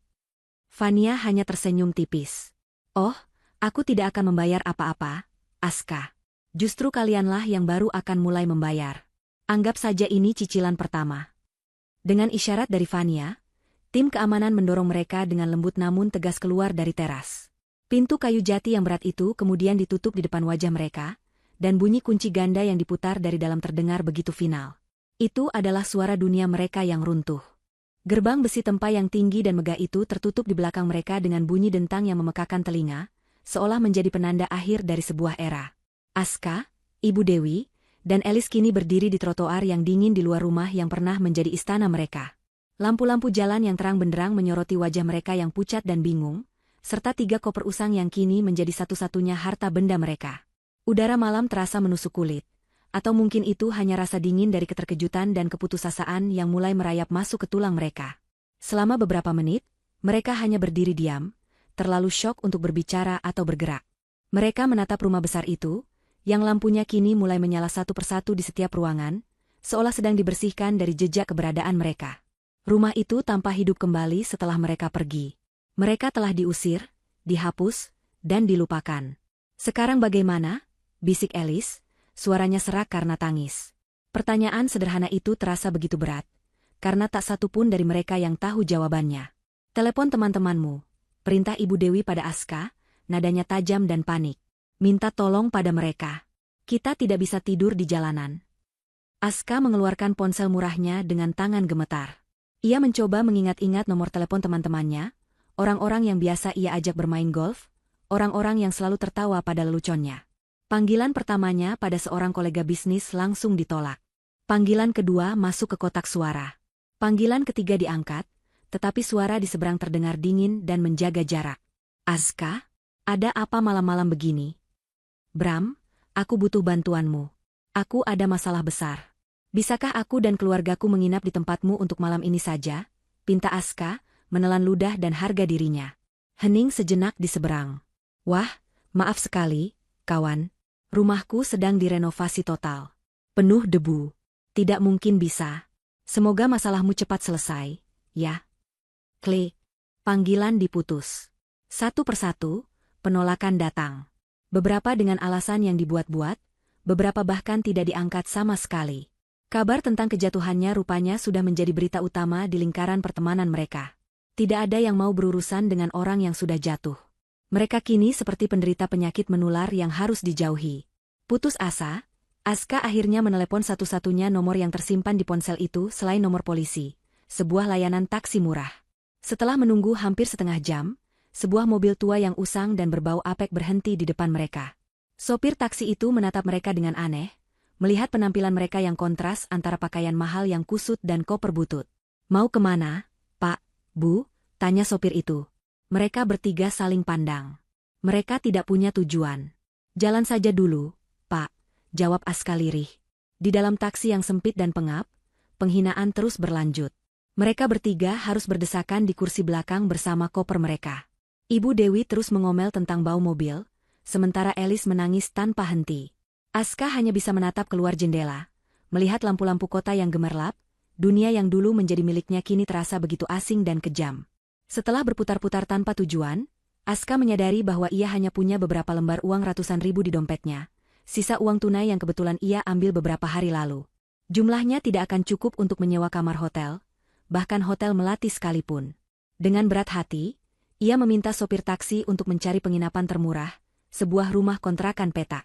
Fania hanya tersenyum tipis. "Oh, aku tidak akan membayar apa-apa, Aska. Justru kalianlah yang baru akan mulai membayar. Anggap saja ini cicilan pertama." Dengan isyarat dari Fania, tim keamanan mendorong mereka dengan lembut namun tegas keluar dari teras. Pintu kayu jati yang berat itu kemudian ditutup di depan wajah mereka, dan bunyi kunci ganda yang diputar dari dalam terdengar begitu final. Itu adalah suara dunia mereka yang runtuh. Gerbang besi tempai yang tinggi dan megah itu tertutup di belakang mereka dengan bunyi dentang yang memekakan telinga, seolah menjadi penanda akhir dari sebuah era. Aska, Ibu Dewi, dan Elis kini berdiri di trotoar yang dingin di luar rumah yang pernah menjadi istana mereka. Lampu-lampu jalan yang terang benderang menyoroti wajah mereka yang pucat dan bingung, serta 3 koper usang yang kini menjadi satu-satunya harta benda mereka. Udara malam terasa menusuk kulit. Atau mungkin itu hanya rasa dingin dari keterkejutan dan keputusasaan yang mulai merayap masuk ke tulang mereka. Selama beberapa menit, mereka hanya berdiri diam, terlalu syok untuk berbicara atau bergerak. Mereka menatap rumah besar itu, yang lampunya kini mulai menyala satu persatu di setiap ruangan, seolah sedang dibersihkan dari jejak keberadaan mereka. Rumah itu tampak hidup kembali setelah mereka pergi. Mereka telah diusir, dihapus, dan dilupakan. Sekarang bagaimana? Bisik Alice. Suaranya serak karena tangis. Pertanyaan sederhana itu terasa begitu berat, karena tak satu pun dari mereka yang tahu jawabannya. Telepon teman-temanmu, perintah Ibu Dewi pada Aska, nadanya tajam dan panik. Minta tolong pada mereka. Kita tidak bisa tidur di jalanan. Aska mengeluarkan ponsel murahnya dengan tangan gemetar. Ia mencoba mengingat-ingat nomor telepon teman-temannya, orang-orang yang biasa ia ajak bermain golf, orang-orang yang selalu tertawa pada leluconnya. Panggilan pertamanya pada seorang kolega bisnis langsung ditolak. Panggilan kedua masuk ke kotak suara. Panggilan ketiga diangkat, tetapi suara di seberang terdengar dingin dan menjaga jarak. Aska, ada apa malam-malam begini? Bram, aku butuh bantuanmu. Aku ada masalah besar. Bisakah aku dan keluargaku menginap di tempatmu untuk malam ini saja? Pinta Aska, menelan ludah dan harga dirinya. Hening sejenak di seberang. Wah, maaf sekali, kawan. Rumahku sedang direnovasi total. Penuh debu. Tidak mungkin bisa. Semoga masalahmu cepat selesai, ya. Klik. Panggilan diputus. Satu persatu, penolakan datang. Beberapa dengan alasan yang dibuat-buat, beberapa bahkan tidak diangkat sama sekali. Kabar tentang kejatuhannya rupanya sudah menjadi berita utama di lingkaran pertemanan mereka. Tidak ada yang mau berurusan dengan orang yang sudah jatuh. Mereka kini seperti penderita penyakit menular yang harus dijauhi. Putus asa, Aska akhirnya menelepon satu-satunya nomor yang tersimpan di ponsel itu selain nomor polisi, sebuah layanan taksi murah. Setelah menunggu hampir setengah jam, sebuah mobil tua yang usang dan berbau apek berhenti di depan mereka. Sopir taksi itu menatap mereka dengan aneh, melihat penampilan mereka yang kontras antara pakaian mahal yang kusut dan koper butut. Mau kemana, Pak, Bu? Tanya sopir itu. Mereka bertiga saling pandang. Mereka tidak punya tujuan. Jalan saja dulu, Pak, jawab Aska lirih. Di dalam taksi yang sempit dan pengap, penghinaan terus berlanjut. Mereka bertiga harus berdesakan di kursi belakang bersama koper mereka. Ibu Dewi terus mengomel tentang bau mobil, sementara Alice menangis tanpa henti. Aska hanya bisa menatap keluar jendela, melihat lampu-lampu kota yang gemerlap, dunia yang dulu menjadi miliknya kini terasa begitu asing dan kejam. Setelah berputar-putar tanpa tujuan, Aska menyadari bahwa ia hanya punya beberapa lembar uang ratusan ribu di dompetnya, sisa uang tunai yang kebetulan ia ambil beberapa hari lalu. Jumlahnya tidak akan cukup untuk menyewa kamar hotel, bahkan hotel melati sekalipun. Dengan berat hati, ia meminta sopir taksi untuk mencari penginapan termurah, sebuah rumah kontrakan petak.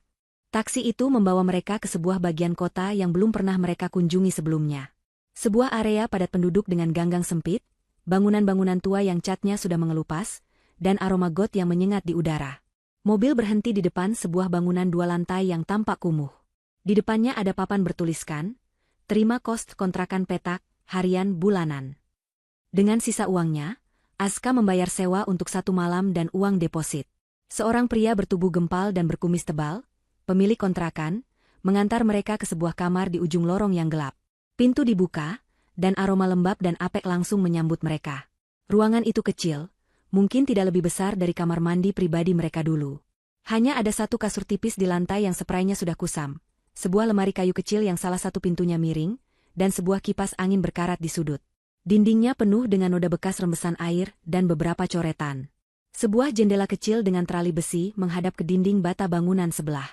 Taksi itu membawa mereka ke sebuah bagian kota yang belum pernah mereka kunjungi sebelumnya. Sebuah area padat penduduk dengan ganggang sempit, bangunan-bangunan tua yang catnya sudah mengelupas, dan aroma got yang menyengat di udara. Mobil berhenti di depan sebuah bangunan dua lantai yang tampak kumuh. Di depannya ada papan bertuliskan, "Terima kos kontrakan petak, harian bulanan." Dengan sisa uangnya, Aska membayar sewa untuk 1 malam dan uang deposit. Seorang pria bertubuh gempal dan berkumis tebal, pemilik kontrakan, mengantar mereka ke sebuah kamar di ujung lorong yang gelap. Pintu dibuka, dan aroma lembab dan apek langsung menyambut mereka. Ruangan itu kecil, mungkin tidak lebih besar dari kamar mandi pribadi mereka dulu. Hanya ada satu kasur tipis di lantai yang seprainya sudah kusam, sebuah lemari kayu kecil yang salah satu pintunya miring, dan sebuah kipas angin berkarat di sudut. Dindingnya penuh dengan noda bekas rembesan air dan beberapa coretan. Sebuah jendela kecil dengan terali besi menghadap ke dinding bata bangunan sebelah.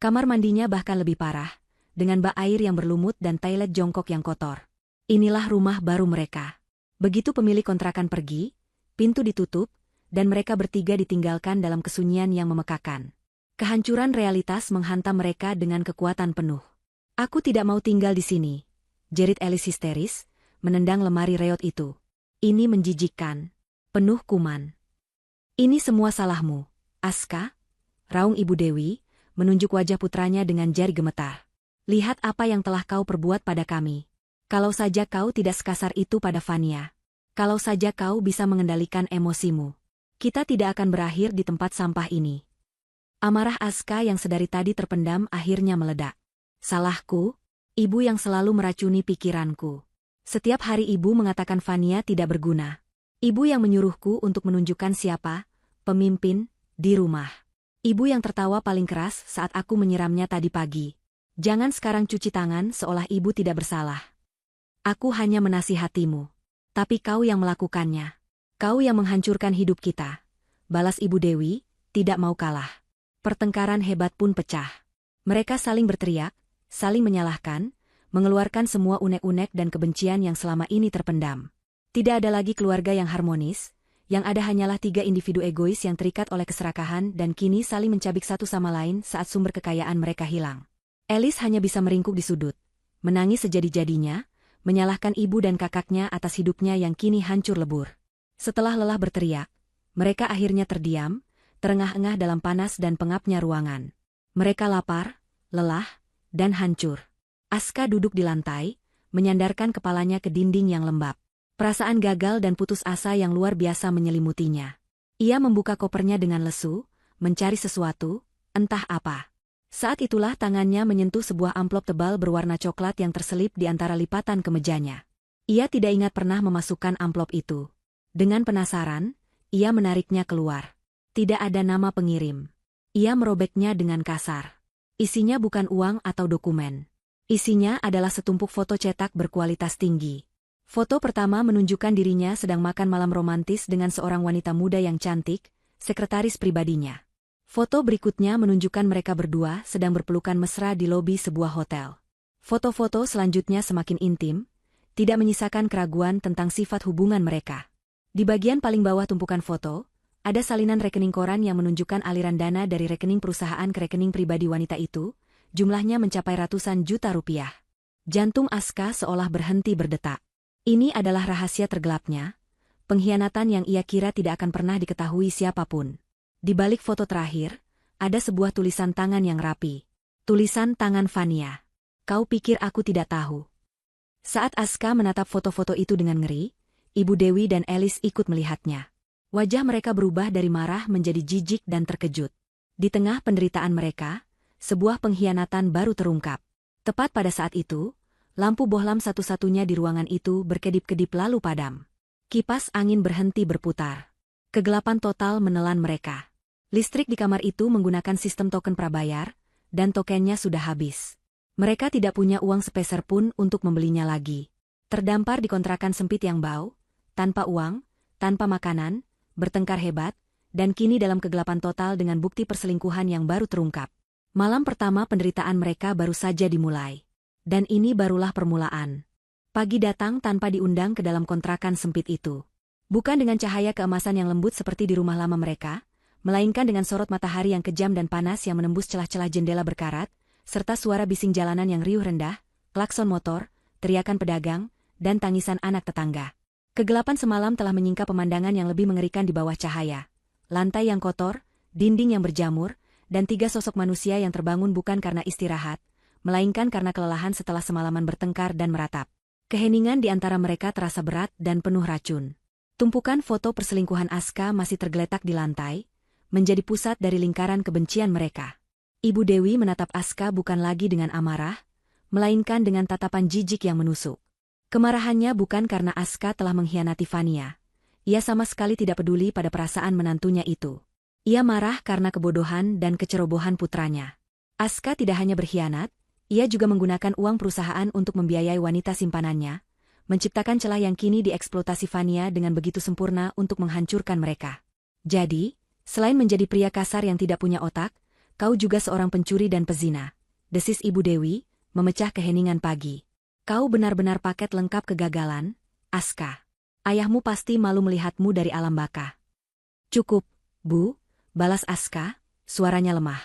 Kamar mandinya bahkan lebih parah, dengan bak air yang berlumut dan toilet jongkok yang kotor. Inilah rumah baru mereka. Begitu pemilik kontrakan pergi, pintu ditutup, dan mereka bertiga ditinggalkan dalam kesunyian yang memekakan. Kehancuran realitas menghantam mereka dengan kekuatan penuh. "Aku tidak mau tinggal di sini," jerit Alice histeris, menendang lemari reot itu. "Ini menjijikkan. Penuh kuman." "Ini semua salahmu, Aska," raung Ibu Dewi, menunjuk wajah putranya dengan jari gemetar. "Lihat apa yang telah kau perbuat pada kami. Kalau saja kau tidak sekasar itu pada Fania. Kalau saja kau bisa mengendalikan emosimu. Kita tidak akan berakhir di tempat sampah ini." Amarah Aska yang sedari tadi terpendam akhirnya meledak. Salahku? Ibu yang selalu meracuni pikiranku. Setiap hari ibu mengatakan Fania tidak berguna. Ibu yang menyuruhku untuk menunjukkan siapa pemimpin di rumah. Ibu yang tertawa paling keras saat aku menyiramnya tadi pagi. Jangan sekarang cuci tangan seolah ibu tidak bersalah. Aku hanya menasihatimu. Tapi kau yang melakukannya. Kau yang menghancurkan hidup kita. Balas Ibu Dewi, tidak mau kalah. Pertengkaran hebat pun pecah. Mereka saling berteriak, saling menyalahkan, mengeluarkan semua unek-unek dan kebencian yang selama ini terpendam. Tidak ada lagi keluarga yang harmonis, yang ada hanyalah 3 individu egois yang terikat oleh keserakahan dan kini saling mencabik satu sama lain saat sumber kekayaan mereka hilang. Elis hanya bisa meringkuk di sudut, menangis sejadi-jadinya, menyalahkan ibu dan kakaknya atas hidupnya yang kini hancur lebur. Setelah lelah berteriak, mereka akhirnya terdiam, terengah-engah dalam panas dan pengapnya ruangan. Mereka lapar, lelah, dan hancur. Aska duduk di lantai, menyandarkan kepalanya ke dinding yang lembab. Perasaan gagal dan putus asa yang luar biasa menyelimutinya. Ia membuka kopernya dengan lesu, mencari sesuatu, entah apa. Saat itulah tangannya menyentuh sebuah amplop tebal berwarna coklat yang terselip di antara lipatan kemejanya. Ia tidak ingat pernah memasukkan amplop itu. Dengan penasaran, ia menariknya keluar. Tidak ada nama pengirim. Ia merobeknya dengan kasar. Isinya bukan uang atau dokumen. Isinya adalah setumpuk foto cetak berkualitas tinggi. Foto pertama menunjukkan dirinya sedang makan malam romantis dengan seorang wanita muda yang cantik, sekretaris pribadinya. Foto berikutnya menunjukkan mereka berdua sedang berpelukan mesra di lobi sebuah hotel. Foto-foto selanjutnya semakin intim, tidak menyisakan keraguan tentang sifat hubungan mereka. Di bagian paling bawah tumpukan foto, ada salinan rekening koran yang menunjukkan aliran dana dari rekening perusahaan ke rekening pribadi wanita itu, jumlahnya mencapai ratusan juta rupiah. Jantung Aska seolah berhenti berdetak. Ini adalah rahasia tergelapnya, pengkhianatan yang ia kira tidak akan pernah diketahui siapapun. Di balik foto terakhir, ada sebuah tulisan tangan yang rapi. Tulisan tangan Fania. Kau pikir aku tidak tahu? Saat Aska menatap foto-foto itu dengan ngeri, Ibu Dewi dan Elis ikut melihatnya. Wajah mereka berubah dari marah menjadi jijik dan terkejut. Di tengah penderitaan mereka, sebuah pengkhianatan baru terungkap. Tepat pada saat itu, lampu bohlam satu-satunya di ruangan itu berkedip-kedip lalu padam. Kipas angin berhenti berputar. Kegelapan total menelan mereka. Listrik di kamar itu menggunakan sistem token prabayar, dan tokennya sudah habis. Mereka tidak punya uang sepeser pun untuk membelinya lagi. Terdampar di kontrakan sempit yang bau, tanpa uang, tanpa makanan, bertengkar hebat, dan kini dalam kegelapan total dengan bukti perselingkuhan yang baru terungkap. Malam pertama penderitaan mereka baru saja dimulai. Dan ini barulah permulaan. Pagi datang tanpa diundang ke dalam kontrakan sempit itu. Bukan dengan cahaya keemasan yang lembut seperti di rumah lama mereka, melainkan dengan sorot matahari yang kejam dan panas yang menembus celah-celah jendela berkarat, serta suara bising jalanan yang riuh rendah, klakson motor, teriakan pedagang, dan tangisan anak tetangga. Kegelapan semalam telah menyingkap pemandangan yang lebih mengerikan di bawah cahaya. Lantai yang kotor, dinding yang berjamur, dan 3 sosok manusia yang terbangun bukan karena istirahat, melainkan karena kelelahan setelah semalaman bertengkar dan meratap. Keheningan di antara mereka terasa berat dan penuh racun. Tumpukan foto perselingkuhan Aska masih tergeletak di lantai, menjadi pusat dari lingkaran kebencian mereka. Ibu Dewi menatap Aska bukan lagi dengan amarah, melainkan dengan tatapan jijik yang menusuk. Kemarahannya bukan karena Aska telah mengkhianati Fania. Ia sama sekali tidak peduli pada perasaan menantunya itu. Ia marah karena kebodohan dan kecerobohan putranya. Aska tidak hanya berkhianat, ia juga menggunakan uang perusahaan untuk membiayai wanita simpanannya, menciptakan celah yang kini dieksploitasi Fania dengan begitu sempurna untuk menghancurkan mereka. Jadi, selain menjadi pria kasar yang tidak punya otak, kau juga seorang pencuri dan pezina, desis Ibu Dewi, memecah keheningan pagi. Kau benar-benar paket lengkap kegagalan, Aska. Ayahmu pasti malu melihatmu dari alam baka. Cukup, Bu, balas Aska, suaranya lemah.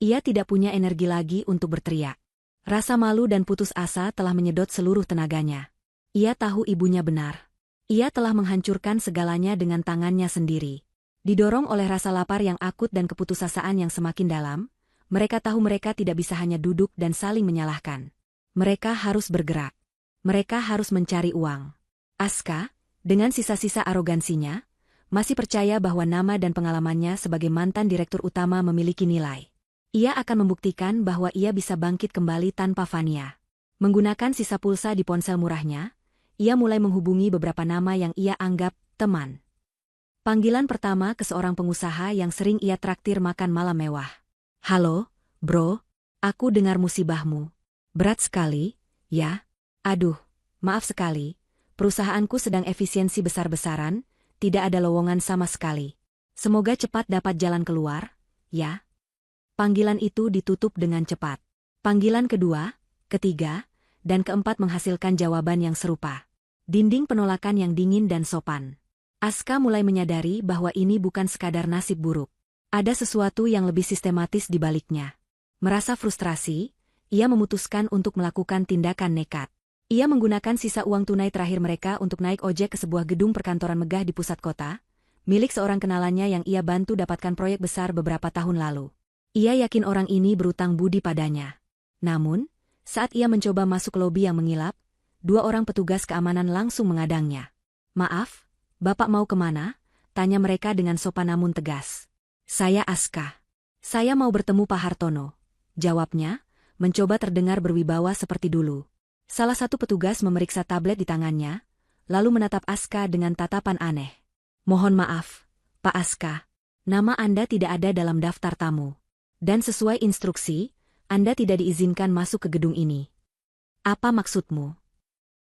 Ia tidak punya energi lagi untuk berteriak. Rasa malu dan putus asa telah menyedot seluruh tenaganya. Ia tahu ibunya benar. Ia telah menghancurkan segalanya dengan tangannya sendiri. Didorong oleh rasa lapar yang akut dan keputusasaan yang semakin dalam, mereka tahu mereka tidak bisa hanya duduk dan saling menyalahkan. Mereka harus bergerak. Mereka harus mencari uang. Aska, dengan sisa-sisa arogansinya, masih percaya bahwa nama dan pengalamannya sebagai mantan direktur utama memiliki nilai. Ia akan membuktikan bahwa ia bisa bangkit kembali tanpa Fania. Menggunakan sisa pulsa di ponsel murahnya, ia mulai menghubungi beberapa nama yang ia anggap teman. Panggilan pertama ke seorang pengusaha yang sering ia traktir makan malam mewah. "Halo, bro. Aku dengar musibahmu. Berat sekali, ya? Aduh, maaf sekali. Perusahaanku sedang efisiensi besar-besaran, tidak ada lowongan sama sekali. Semoga cepat dapat jalan keluar, ya?" Panggilan itu ditutup dengan cepat. Panggilan kedua, ketiga, dan keempat menghasilkan jawaban yang serupa. Dinding penolakan yang dingin dan sopan. Aska mulai menyadari bahwa ini bukan sekadar nasib buruk. Ada sesuatu yang lebih sistematis di baliknya. Merasa frustrasi, ia memutuskan untuk melakukan tindakan nekat. Ia menggunakan sisa uang tunai terakhir mereka untuk naik ojek ke sebuah gedung perkantoran megah di pusat kota, milik seorang kenalannya yang ia bantu dapatkan proyek besar beberapa tahun lalu. Ia yakin orang ini berutang budi padanya. Namun, saat ia mencoba masuk ke lobi yang mengilap, dua orang petugas keamanan langsung mengadangnya. "Maaf, Bapak mau kemana?" tanya mereka dengan sopan namun tegas. "Saya Aska. Saya mau bertemu Pak Hartono," jawabnya, mencoba terdengar berwibawa seperti dulu. Salah satu petugas memeriksa tablet di tangannya, lalu menatap Aska dengan tatapan aneh. "Mohon maaf, Pak Aska. Nama Anda tidak ada dalam daftar tamu. Dan sesuai instruksi, Anda tidak diizinkan masuk ke gedung ini." "Apa maksudmu?"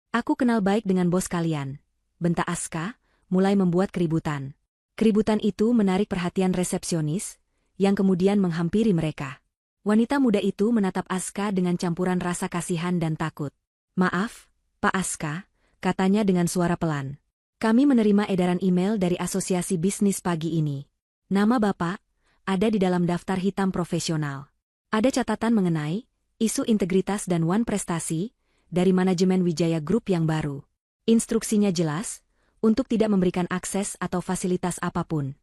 "Aku kenal baik dengan bos kalian," bentak Aska, mulai membuat keributan. Keributan itu menarik perhatian resepsionis, yang kemudian menghampiri mereka. Wanita muda itu menatap Aska dengan campuran rasa kasihan dan takut. "Maaf, Pak Aska," katanya dengan suara pelan. "Kami menerima edaran email dari Asosiasi Bisnis pagi ini. Nama Bapak ada di dalam daftar hitam profesional. Ada catatan mengenai isu integritas dan wan prestasi dari manajemen Wijaya Group yang baru. Instruksinya jelas, untuk tidak memberikan akses atau fasilitas apapun."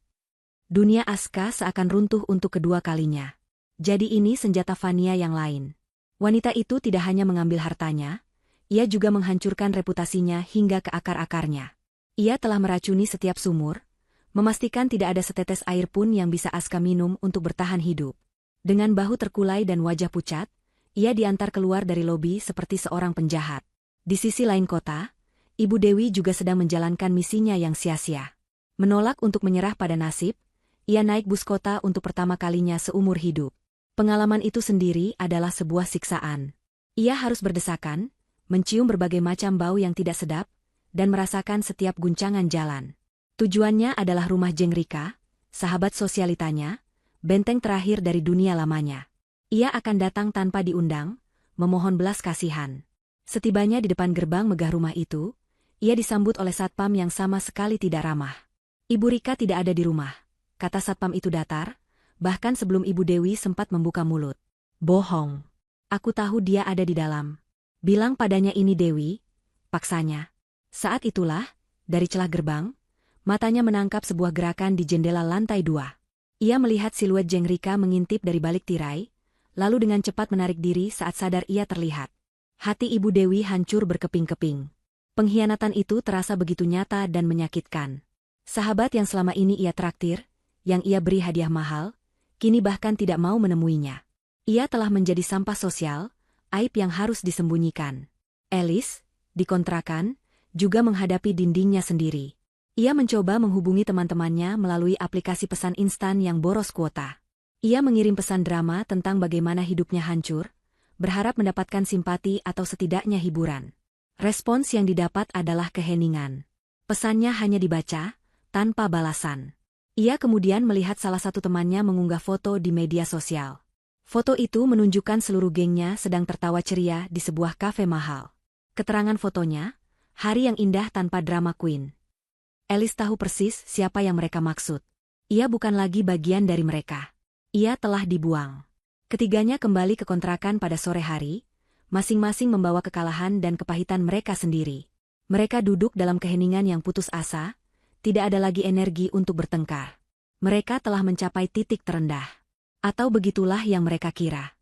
Dunia Aska seakan runtuh untuk kedua kalinya. Jadi ini senjata Fania yang lain. Wanita itu tidak hanya mengambil hartanya, ia juga menghancurkan reputasinya hingga ke akar-akarnya. Ia telah meracuni setiap sumur, memastikan tidak ada setetes air pun yang bisa Aska minum untuk bertahan hidup. Dengan bahu terkulai dan wajah pucat, ia diantar keluar dari lobi seperti seorang penjahat. Di sisi lain kota, Ibu Dewi juga sedang menjalankan misinya yang sia-sia. Menolak untuk menyerah pada nasib, ia naik bus kota untuk pertama kalinya seumur hidup. Pengalaman itu sendiri adalah sebuah siksaan. Ia harus berdesakan, mencium berbagai macam bau yang tidak sedap, dan merasakan setiap guncangan jalan. Tujuannya adalah rumah Jeng Rika, sahabat sosialitanya, benteng terakhir dari dunia lamanya. Ia akan datang tanpa diundang, memohon belas kasihan. Setibanya di depan gerbang megah rumah itu, ia disambut oleh satpam yang sama sekali tidak ramah. "Ibu Rika tidak ada di rumah," kata satpam itu datar, bahkan sebelum Ibu Dewi sempat membuka mulut. "Bohong. Aku tahu dia ada di dalam. Bilang padanya ini Dewi," paksanya. Saat itulah, dari celah gerbang, matanya menangkap sebuah gerakan di jendela lantai 2. Ia melihat siluet Jeng Rika mengintip dari balik tirai, lalu dengan cepat menarik diri saat sadar ia terlihat. Hati Ibu Dewi hancur berkeping-keping. Pengkhianatan itu terasa begitu nyata dan menyakitkan. Sahabat yang selama ini ia traktir, yang ia beri hadiah mahal, kini bahkan tidak mau menemuinya. Ia telah menjadi sampah sosial, aib yang harus disembunyikan. Elis, di kontrakan, juga menghadapi dindingnya sendiri. Ia mencoba menghubungi teman-temannya melalui aplikasi pesan instan yang boros kuota. Ia mengirim pesan drama tentang bagaimana hidupnya hancur, berharap mendapatkan simpati atau setidaknya hiburan. Respons yang didapat adalah keheningan. Pesannya hanya dibaca, tanpa balasan. Ia kemudian melihat salah satu temannya mengunggah foto di media sosial. Foto itu menunjukkan seluruh gengnya sedang tertawa ceria di sebuah kafe mahal. Keterangan fotonya, hari yang indah tanpa drama queen. Elis tahu persis siapa yang mereka maksud. Ia bukan lagi bagian dari mereka. Ia telah dibuang. Ketiganya kembali ke kontrakan pada sore hari, masing-masing membawa kekalahan dan kepahitan mereka sendiri. Mereka duduk dalam keheningan yang putus asa, tidak ada lagi energi untuk bertengkar. Mereka telah mencapai titik terendah. Atau begitulah yang mereka kira.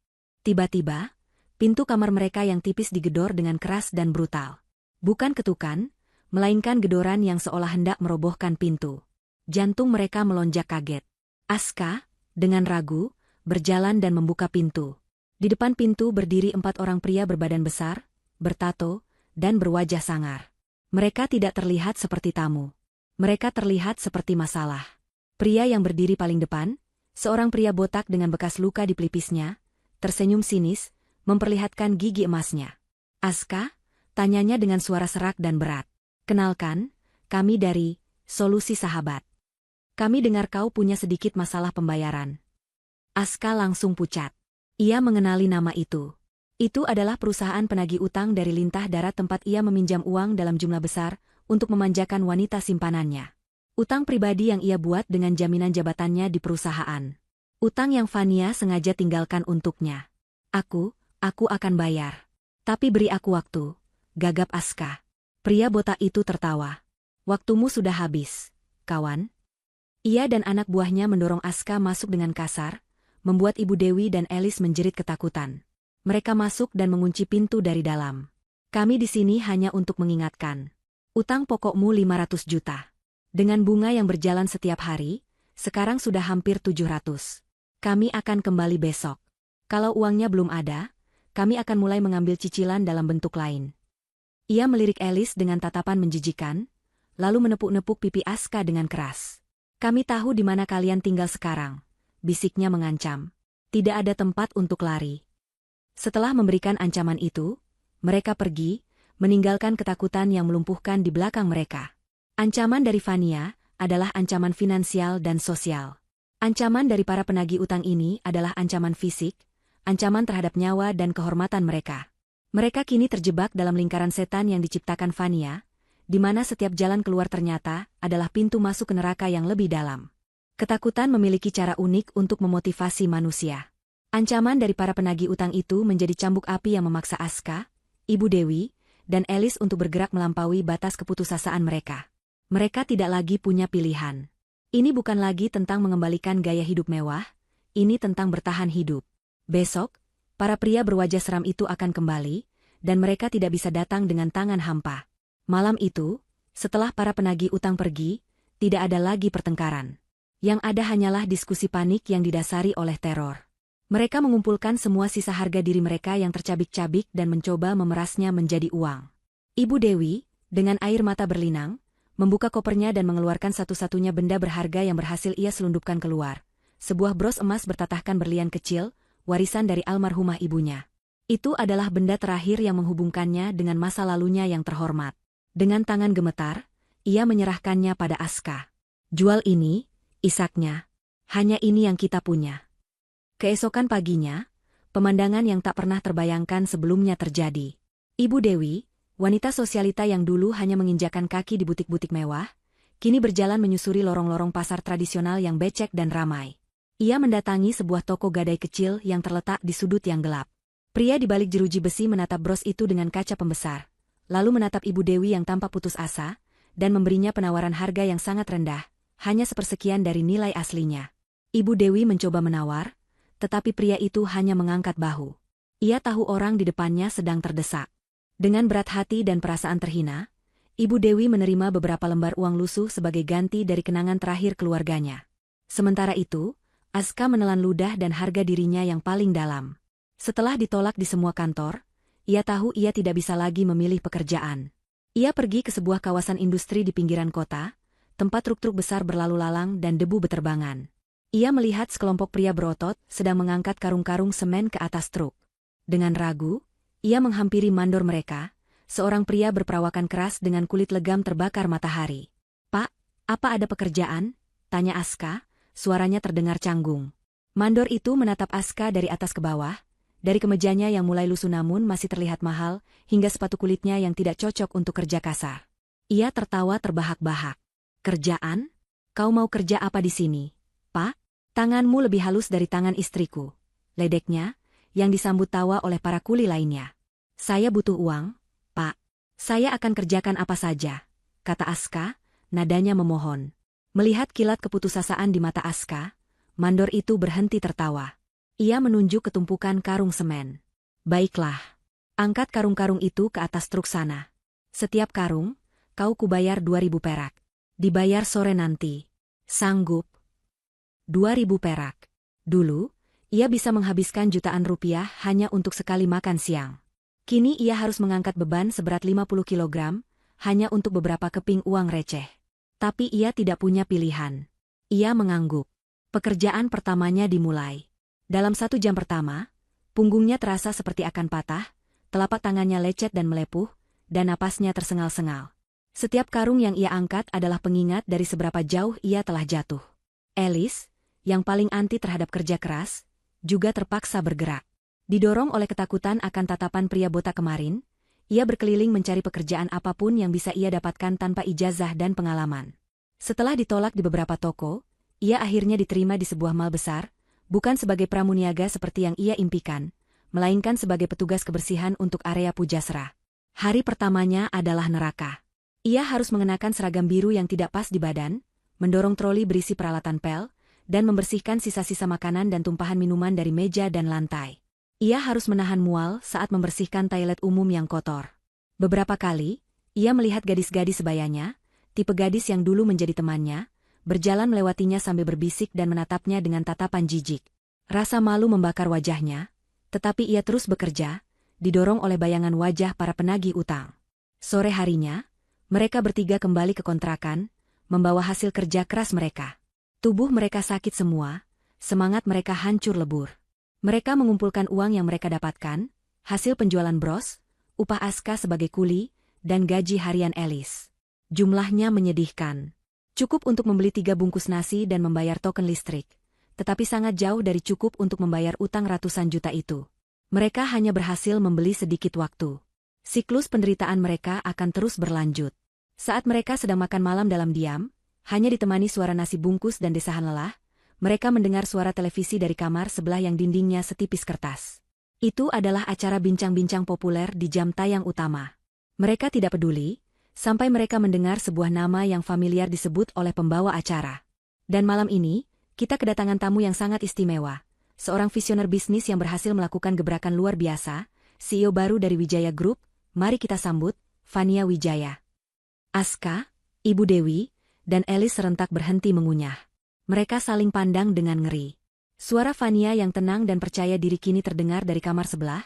Tiba-tiba, pintu kamar mereka yang tipis digedor dengan keras dan brutal. Bukan ketukan, melainkan gedoran yang seolah hendak merobohkan pintu. Jantung mereka melonjak kaget. Aska, dengan ragu, berjalan dan membuka pintu. Di depan pintu berdiri 4 orang pria berbadan besar, bertato, dan berwajah sangar. Mereka tidak terlihat seperti tamu. Mereka terlihat seperti masalah. Pria yang berdiri paling depan, seorang pria botak dengan bekas luka di pelipisnya, tersenyum sinis, memperlihatkan gigi emasnya. "Aska?" tanyanya dengan suara serak dan berat. "Kenalkan, kami dari Solusi Sahabat. Kami dengar kau punya sedikit masalah pembayaran." Aska langsung pucat. Ia mengenali nama itu. Itu adalah perusahaan penagih utang dari lintah darat tempat ia meminjam uang dalam jumlah besar untuk memanjakan wanita simpanannya. Utang pribadi yang ia buat dengan jaminan jabatannya di perusahaan. Utang yang Fania sengaja tinggalkan untuknya. Aku akan bayar. Tapi beri aku waktu," gagap Aska. Pria botak itu tertawa. "Waktumu sudah habis, kawan." Ia dan anak buahnya mendorong Aska masuk dengan kasar, membuat Ibu Dewi dan Elis menjerit ketakutan. Mereka masuk dan mengunci pintu dari dalam. "Kami di sini hanya untuk mengingatkan. Utang pokokmu 500 juta. Dengan bunga yang berjalan setiap hari, sekarang sudah hampir 700. Kami akan kembali besok. Kalau uangnya belum ada, kami akan mulai mengambil cicilan dalam bentuk lain." Ia melirik Elis dengan tatapan menjijikan, lalu menepuk-nepuk pipi Aska dengan keras. "Kami tahu di mana kalian tinggal sekarang," bisiknya mengancam. "Tidak ada tempat untuk lari." Setelah memberikan ancaman itu, mereka pergi, meninggalkan ketakutan yang melumpuhkan di belakang mereka. Ancaman dari Fania adalah ancaman finansial dan sosial. Ancaman dari para penagih utang ini adalah ancaman fisik, ancaman terhadap nyawa dan kehormatan mereka. Mereka kini terjebak dalam lingkaran setan yang diciptakan Fania, di mana setiap jalan keluar ternyata adalah pintu masuk ke neraka yang lebih dalam. Ketakutan memiliki cara unik untuk memotivasi manusia. Ancaman dari para penagih utang itu menjadi cambuk api yang memaksa Aska, Ibu Dewi, dan Elis untuk bergerak melampaui batas keputusasaan mereka. Mereka tidak lagi punya pilihan. Ini bukan lagi tentang mengembalikan gaya hidup mewah, ini tentang bertahan hidup. Besok, para pria berwajah seram itu akan kembali, dan mereka tidak bisa datang dengan tangan hampa. Malam itu, setelah para penagih utang pergi, tidak ada lagi pertengkaran. Yang ada hanyalah diskusi panik yang didasari oleh teror. Mereka mengumpulkan semua sisa harga diri mereka yang tercabik-cabik dan mencoba memerasnya menjadi uang. Ibu Dewi, dengan air mata berlinang, membuka kopernya dan mengeluarkan satu-satunya benda berharga yang berhasil ia selundupkan keluar. Sebuah bros emas bertatahkan berlian kecil, warisan dari almarhumah ibunya. Itu adalah benda terakhir yang menghubungkannya dengan masa lalunya yang terhormat. Dengan tangan gemetar, ia menyerahkannya pada Aska. "Jual ini," isaknya. "Hanya ini yang kita punya." Keesokan paginya, pemandangan yang tak pernah terbayangkan sebelumnya terjadi. Ibu Dewi, wanita sosialita yang dulu hanya menginjakan kaki di butik-butik mewah, kini berjalan menyusuri lorong-lorong pasar tradisional yang becek dan ramai. Ia mendatangi sebuah toko gadai kecil yang terletak di sudut yang gelap. Pria di balik jeruji besi menatap bros itu dengan kaca pembesar, lalu menatap Ibu Dewi yang tampak putus asa, dan memberinya penawaran harga yang sangat rendah, hanya sepersekian dari nilai aslinya. Ibu Dewi mencoba menawar, tetapi pria itu hanya mengangkat bahu. Ia tahu orang di depannya sedang terdesak. Dengan berat hati dan perasaan terhina, Ibu Dewi menerima beberapa lembar uang lusuh sebagai ganti dari kenangan terakhir keluarganya. Sementara itu, Aska menelan ludah dan harga dirinya yang paling dalam. Setelah ditolak di semua kantor, ia tahu ia tidak bisa lagi memilih pekerjaan. Ia pergi ke sebuah kawasan industri di pinggiran kota, tempat truk-truk besar berlalu lalang dan debu beterbangan. Ia melihat sekelompok pria berotot sedang mengangkat karung-karung semen ke atas truk. Dengan ragu, ia menghampiri mandor mereka, seorang pria berperawakan keras dengan kulit legam terbakar matahari. "Pak, apa ada pekerjaan?" tanya Aska, suaranya terdengar canggung. Mandor itu menatap Aska dari atas ke bawah, dari kemejanya yang mulai lusuh namun masih terlihat mahal, hingga sepatu kulitnya yang tidak cocok untuk kerja kasar. Ia tertawa terbahak-bahak. "Kerjaan? Kau mau kerja apa di sini, Pak? Tanganmu lebih halus dari tangan istriku," ledeknya, yang disambut tawa oleh para kuli lainnya. "Saya butuh uang, Pak. Saya akan kerjakan apa saja," kata Aska, nadanya memohon. Melihat kilat keputusasaan di mata Aska, mandor itu berhenti tertawa. Ia menunjuk ke tumpukan karung semen. "Baiklah. Angkat karung-karung itu ke atas truk sana. Setiap karung, kau kubayar 2.000 perak. Dibayar sore nanti. Sanggup?" 2.000 perak. Dulu, Ia bisa menghabiskan jutaan rupiah hanya untuk sekali makan siang. Kini ia harus mengangkat beban seberat 50 kilogram, hanya untuk beberapa keping uang receh. Tapi ia tidak punya pilihan. Ia mengangguk. Pekerjaan pertamanya dimulai. Dalam 1 jam pertama, punggungnya terasa seperti akan patah, telapak tangannya lecet dan melepuh, dan napasnya tersengal-sengal. Setiap karung yang ia angkat adalah pengingat dari seberapa jauh ia telah jatuh. Alice, yang paling anti terhadap kerja keras, juga terpaksa bergerak. Didorong oleh ketakutan akan tatapan pria botak kemarin, ia berkeliling mencari pekerjaan apapun yang bisa ia dapatkan tanpa ijazah dan pengalaman. Setelah ditolak di beberapa toko, ia akhirnya diterima di sebuah mall besar, bukan sebagai pramuniaga seperti yang ia impikan, melainkan sebagai petugas kebersihan untuk area Pujasera. Hari pertamanya adalah neraka. Ia harus mengenakan seragam biru yang tidak pas di badan, mendorong troli berisi peralatan pel, dan membersihkan sisa-sisa makanan dan tumpahan minuman dari meja dan lantai. Ia harus menahan mual saat membersihkan toilet umum yang kotor. Beberapa kali, ia melihat gadis-gadis sebayanya, tipe gadis yang dulu menjadi temannya, berjalan melewatinya sambil berbisik dan menatapnya dengan tatapan jijik. Rasa malu membakar wajahnya, tetapi ia terus bekerja, didorong oleh bayangan wajah para penagih utang. Sore harinya, mereka bertiga kembali ke kontrakan, membawa hasil kerja keras mereka. Tubuh mereka sakit semua, semangat mereka hancur lebur. Mereka mengumpulkan uang yang mereka dapatkan, hasil penjualan bros, upah Aska sebagai kuli, dan gaji harian Alice. Jumlahnya menyedihkan. Cukup untuk membeli 3 bungkus nasi dan membayar token listrik, tetapi sangat jauh dari cukup untuk membayar utang ratusan juta itu. Mereka hanya berhasil membeli sedikit waktu. Siklus penderitaan mereka akan terus berlanjut. Saat mereka sedang makan malam dalam diam, hanya ditemani suara nasi bungkus dan desahan lelah, mereka mendengar suara televisi dari kamar sebelah yang dindingnya setipis kertas. Itu adalah acara bincang-bincang populer di jam tayang utama. Mereka tidak peduli, sampai mereka mendengar sebuah nama yang familiar disebut oleh pembawa acara. Dan malam ini, kita kedatangan tamu yang sangat istimewa, seorang visioner bisnis yang berhasil melakukan gebrakan luar biasa, CEO baru dari Wijaya Group. Mari kita sambut, Fania Wijaya. Aska, Ibu Dewi, dan Alice serentak berhenti mengunyah. Mereka saling pandang dengan ngeri. Suara Fania yang tenang dan percaya diri kini terdengar dari kamar sebelah,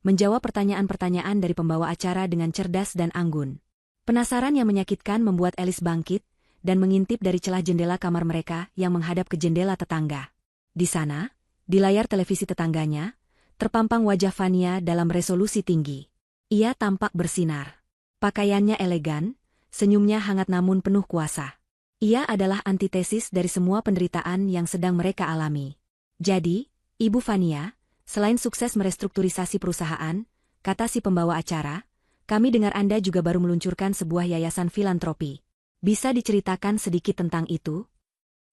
menjawab pertanyaan-pertanyaan dari pembawa acara dengan cerdas dan anggun. Penasaran yang menyakitkan membuat Alice bangkit, dan mengintip dari celah jendela kamar mereka yang menghadap ke jendela tetangga. Di sana, di layar televisi tetangganya, terpampang wajah Fania dalam resolusi tinggi. Ia tampak bersinar. Pakaiannya elegan, senyumnya hangat namun penuh kuasa. Ia adalah antitesis dari semua penderitaan yang sedang mereka alami. Jadi, Ibu Fania, selain sukses merestrukturisasi perusahaan, kata si pembawa acara, kami dengar Anda juga baru meluncurkan sebuah yayasan filantropi. Bisa diceritakan sedikit tentang itu?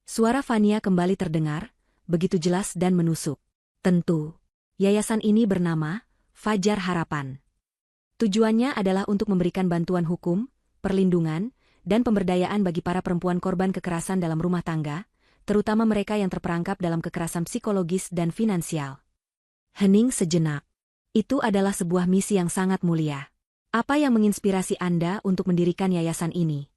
Suara Fania kembali terdengar, begitu jelas dan menusuk. Tentu. Yayasan ini bernama Fajar Harapan. Tujuannya adalah untuk memberikan bantuan hukum, perlindungan, dan pemberdayaan bagi para perempuan korban kekerasan dalam rumah tangga, terutama mereka yang terperangkap dalam kekerasan psikologis dan finansial. Hening sejenak. Itu adalah sebuah misi yang sangat mulia. Apa yang menginspirasi Anda untuk mendirikan yayasan ini?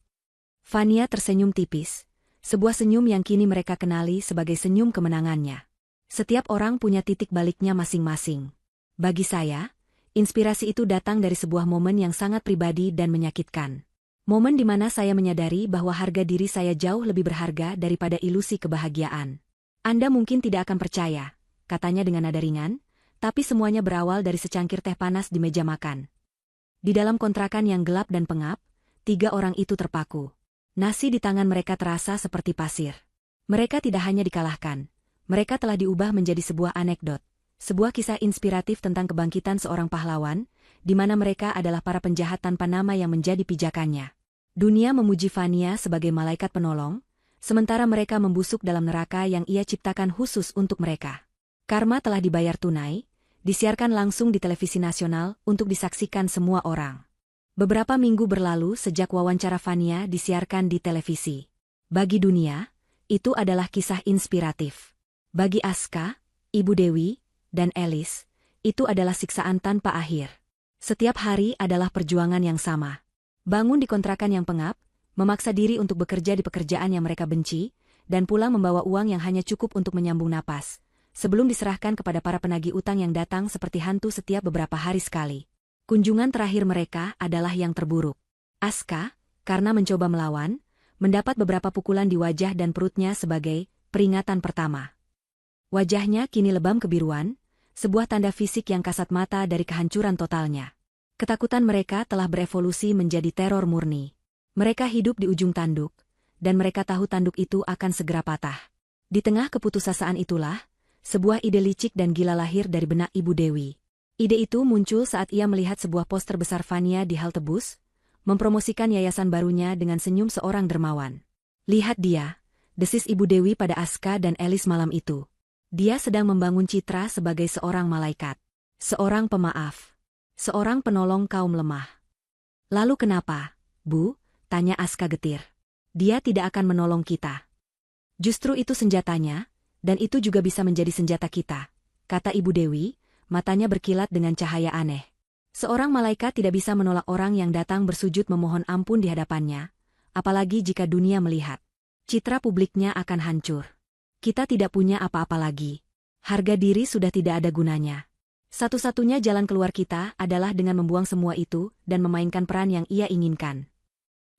Fania tersenyum tipis, sebuah senyum yang kini mereka kenali sebagai senyum kemenangannya. Setiap orang punya titik baliknya masing-masing. Bagi saya, inspirasi itu datang dari sebuah momen yang sangat pribadi dan menyakitkan. Momen di mana saya menyadari bahwa harga diri saya jauh lebih berharga daripada ilusi kebahagiaan. Anda mungkin tidak akan percaya, katanya dengan nada ringan, tapi semuanya berawal dari secangkir teh panas di meja makan. Di dalam kontrakan yang gelap dan pengap, 3 orang itu terpaku. Nasi di tangan mereka terasa seperti pasir. Mereka tidak hanya dikalahkan, mereka telah diubah menjadi sebuah anekdot, sebuah kisah inspiratif tentang kebangkitan seorang pahlawan, di mana mereka adalah para penjahat tanpa nama yang menjadi pijakannya. Dunia memuji Fania sebagai malaikat penolong, sementara mereka membusuk dalam neraka yang ia ciptakan khusus untuk mereka. Karma telah dibayar tunai, disiarkan langsung di televisi nasional untuk disaksikan semua orang. Beberapa minggu berlalu sejak wawancara Fania disiarkan di televisi. Bagi dunia, itu adalah kisah inspiratif. Bagi Aska, Ibu Dewi, dan Alice, itu adalah siksaan tanpa akhir. Setiap hari adalah perjuangan yang sama. Bangun di kontrakan yang pengap, memaksa diri untuk bekerja di pekerjaan yang mereka benci, dan pulang membawa uang yang hanya cukup untuk menyambung napas. sebelum diserahkan kepada para penagih utang yang datang seperti hantu setiap beberapa hari sekali. Kunjungan terakhir mereka adalah yang terburuk. Aska, karena mencoba melawan, mendapat beberapa pukulan di wajah dan perutnya sebagai peringatan pertama. Wajahnya kini lebam kebiruan, sebuah tanda fisik yang kasat mata dari kehancuran totalnya. Ketakutan mereka telah berevolusi menjadi teror murni. Mereka hidup di ujung tanduk, dan mereka tahu tanduk itu akan segera patah. Di tengah keputusasaan itulah, sebuah ide licik dan gila lahir dari benak Ibu Dewi. Ide itu muncul saat ia melihat sebuah poster besar Fania di halte bus, mempromosikan yayasan barunya dengan senyum seorang dermawan. Lihat dia, desis Ibu Dewi pada Aska dan Elis malam itu. Dia sedang membangun citra sebagai seorang malaikat, seorang pemaaf, seorang penolong kaum lemah. Lalu kenapa, Bu? Tanya Aska getir. Dia tidak akan menolong kita. Justru itu senjatanya, dan itu juga bisa menjadi senjata kita, kata Ibu Dewi, matanya berkilat dengan cahaya aneh. Seorang malaikat tidak bisa menolak orang yang datang bersujud memohon ampun di hadapannya, apalagi jika dunia melihat. Citra publiknya akan hancur. Kita tidak punya apa-apa lagi. Harga diri sudah tidak ada gunanya. Satu-satunya jalan keluar kita adalah dengan membuang semua itu dan memainkan peran yang ia inginkan.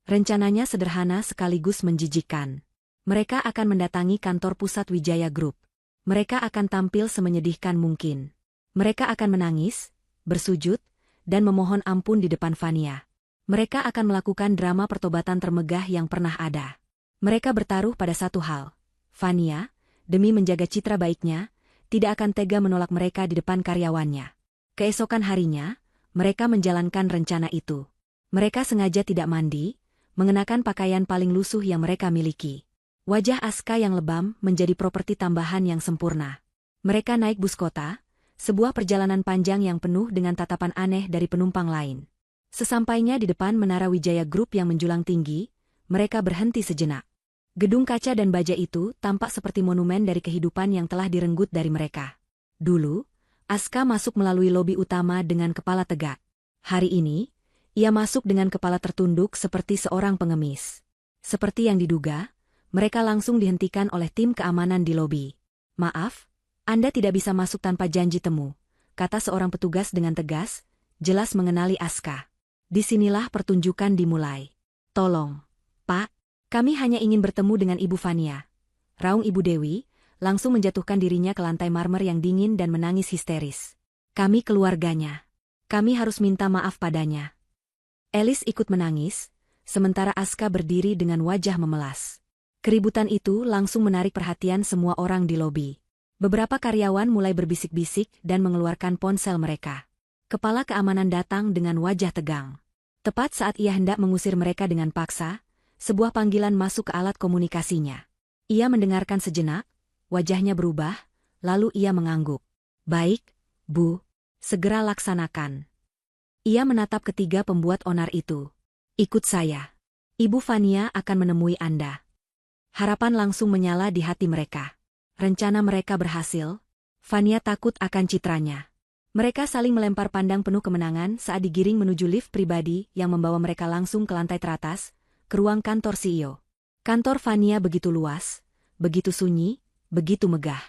Rencananya sederhana sekaligus menjijikkan. Mereka akan mendatangi kantor pusat Wijaya Group. Mereka akan tampil semenyedihkan mungkin. Mereka akan menangis, bersujud, dan memohon ampun di depan Fania. Mereka akan melakukan drama pertobatan termegah yang pernah ada. Mereka bertaruh pada satu hal. Fania, demi menjaga citra baiknya, tidak akan tega menolak mereka di depan karyawannya. Keesokan harinya, mereka menjalankan rencana itu. Mereka sengaja tidak mandi, mengenakan pakaian paling lusuh yang mereka miliki. Wajah Aska yang lebam menjadi properti tambahan yang sempurna. Mereka naik bus kota, sebuah perjalanan panjang yang penuh dengan tatapan aneh dari penumpang lain. Sesampainya di depan menara Wijaya Group yang menjulang tinggi, mereka berhenti sejenak. Gedung kaca dan baja itu tampak seperti monumen dari kehidupan yang telah direnggut dari mereka. Dulu, Aska masuk melalui lobi utama dengan kepala tegak. Hari ini, ia masuk dengan kepala tertunduk seperti seorang pengemis. Seperti yang diduga, mereka langsung dihentikan oleh tim keamanan di lobi. Maaf, Anda tidak bisa masuk tanpa janji temu, kata seorang petugas dengan tegas, jelas mengenali Aska. Disinilah pertunjukan dimulai. Tolong, Pak, kami hanya ingin bertemu dengan Ibu Fania. Raung Ibu Dewi, langsung menjatuhkan dirinya ke lantai marmer yang dingin dan menangis histeris. Kami keluarganya. Kami harus minta maaf padanya. Elis ikut menangis, sementara Aska berdiri dengan wajah memelas. Keributan itu langsung menarik perhatian semua orang di lobi. Beberapa karyawan mulai berbisik-bisik dan mengeluarkan ponsel mereka. Kepala keamanan datang dengan wajah tegang. Tepat saat ia hendak mengusir mereka dengan paksa, sebuah panggilan masuk ke alat komunikasinya. Ia mendengarkan sejenak, wajahnya berubah, lalu ia mengangguk. Baik, Bu, segera laksanakan. Ia menatap ketiga pembuat onar itu. Ikut saya. Ibu Fania akan menemui Anda. Harapan langsung menyala di hati mereka. Rencana mereka berhasil. Fania takut akan citranya. Mereka saling melempar pandang penuh kemenangan saat digiring menuju lift pribadi yang membawa mereka langsung ke lantai teratas, ke ruang kantor CEO. Kantor Fania begitu luas, begitu sunyi, begitu megah.